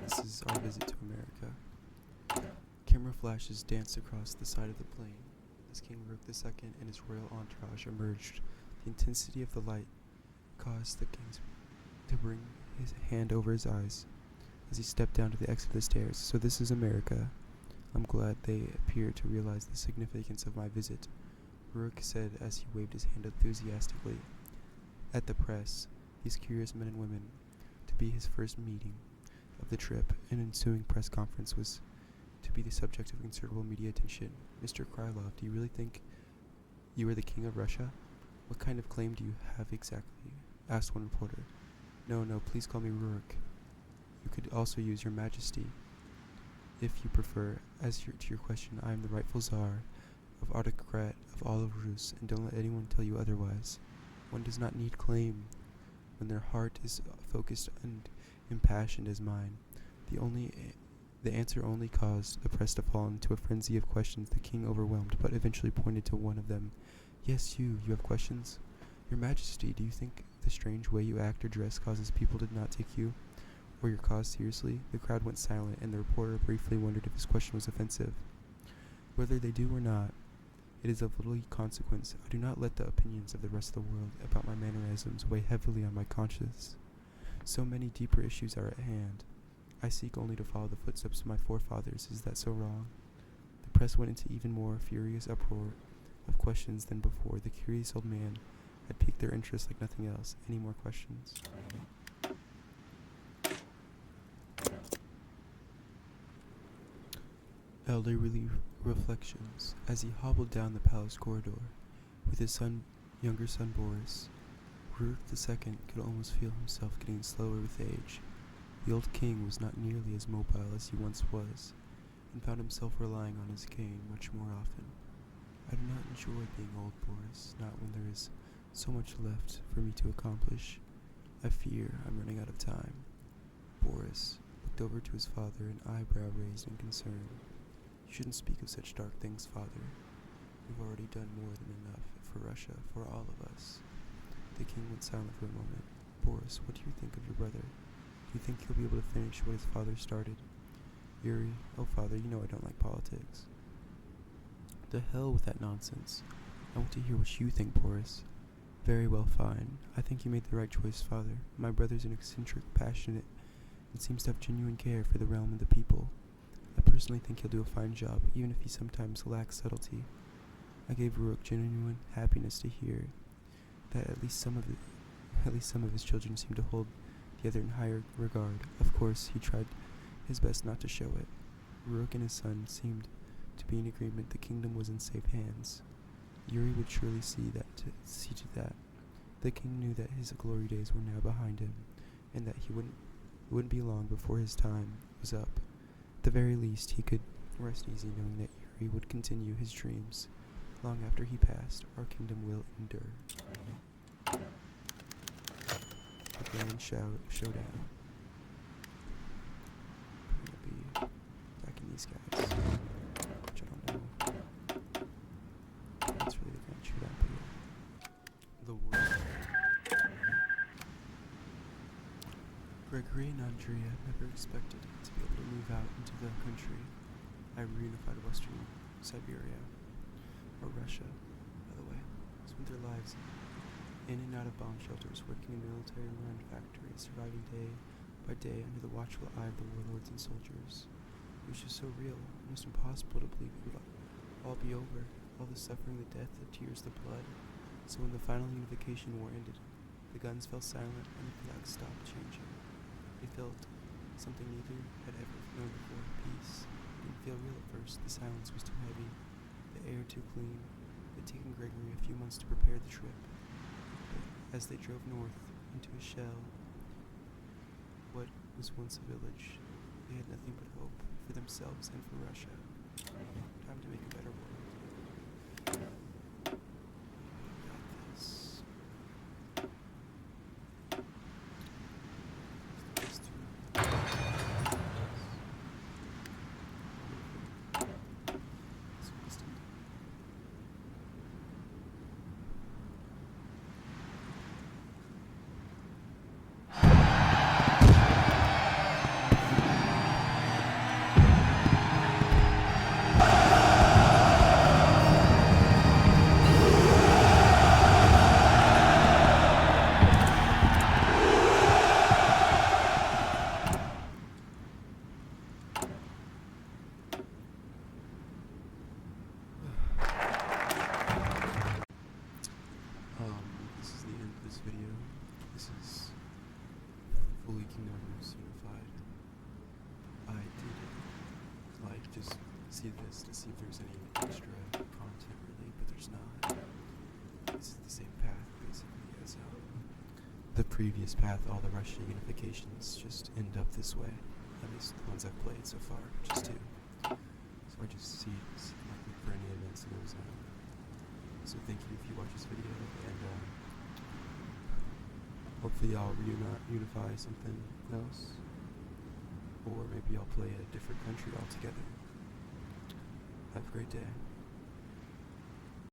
This is our visit to America. Camera flashes danced across the side of the plane as King Rook II and his royal entourage emerged. The intensity of the light caused the king to bring his hand over his eyes as he stepped down to the exit of the stairs. So this is America. I'm glad they appear to realize the significance of my visit, Rook said as he waved his hand enthusiastically at the press, these curious men and women. To be his first meeting of the trip, an ensuing press conference was to be the subject of considerable media attention. Mr. Krylov, do you really think you are the king of Russia? What kind of claim do you have exactly? Asked one reporter. No, please call me Rurik. You could also use your majesty, if you prefer. To your question, I am the rightful Tsar, of autocrat of all of RUS, and don't let anyone tell you otherwise. One does not need claim when their heart is focused and impassioned as mine. The answer only caused the press to fall into a frenzy of questions. The king, overwhelmed, but eventually pointed to one of them. Yes, you have questions? Your Majesty, do you think the strange way you act or dress causes people to not take you or your cause seriously? The crowd went silent, and the reporter briefly wondered if his question was offensive. Whether they do or not, it is of little consequence. I do not let the opinions of the rest of the world about my mannerisms weigh heavily on my conscience. So many deeper issues are at hand. I seek only to follow the footsteps of my forefathers. Is that so wrong? The press went into even more furious uproar of questions than before. The curious old man had piqued their interest like nothing else. Any more questions? Elderly reflections. As he hobbled down the palace corridor with his younger son Boris, Rurik II could almost feel himself getting slower with age. The old king was not nearly as mobile as he once was, and found himself relying on his cane much more often. I do not enjoy being old, Boris, not when there is so much left for me to accomplish. I fear I'm running out of time. Boris looked over to his father, an eyebrow raised in concern. You shouldn't speak of such dark things, father. We've already done more than enough for Russia, for all of us. The king went silent for a moment. Boris, what do you think of your brother? Do you think he'll be able to finish what his father started? Yuri, oh father, you know I don't like politics. The hell with that nonsense. I want to hear what you think, Boris. Very well, fine. I think you made the right choice, father. My brother's an eccentric, passionate, and seems to have genuine care for the realm and the people. I personally think he'll do a fine job, even if he sometimes lacks subtlety. I gave Rook genuine happiness to hear that at least some of his children seem to hold the other in higher regard. Of course, he tried his best not to show it. Rook and his son seemed to be in agreement the kingdom was in safe hands. Yuri would surely see to that. The king knew that his glory days were now behind him, and that it wouldn't be long before his time was up. At the very least, he could rest easy knowing that Yuri would continue his dreams. Long after he passed, our kingdom will endure. The grand showdown. I'm gonna be attacking these guys, which I don't know. That's really the grand showdown, but yeah. The war. Gregory and Andrea never expected to be able to move out into the country. I reunified Western Siberia, or Russia, by the way, spent their lives in and out of bomb shelters, working in military-run factories, surviving day by day under the watchful eye of the warlords and soldiers. It was just so real, almost impossible to believe it would all be over, all the suffering, the death, the tears, the blood. So when the final unification war ended, the guns fell silent and the flag stopped changing. They felt something neither had ever known before. Peace didn't feel real at first. The silence was too heavy, the air too clean. It had taken Gregory a few months to prepare the trip. But as they drove north into a shell, what was once a village, they had nothing but hope for themselves and for Russia. Time to make a better world. Got this. This is the end of this video. This is fully Kingdom RUS unified. I did just see this to see if there's any extra content really, but there's not. This is the same path basically as the previous path. All the Russia unifications just end up this way. At least the ones I've played so far, which is 2. So I just see like look for any events that goes on. So thank you if you watch this video, and hopefully I'll unify something else, or maybe I'll play a different country altogether. Have a great day.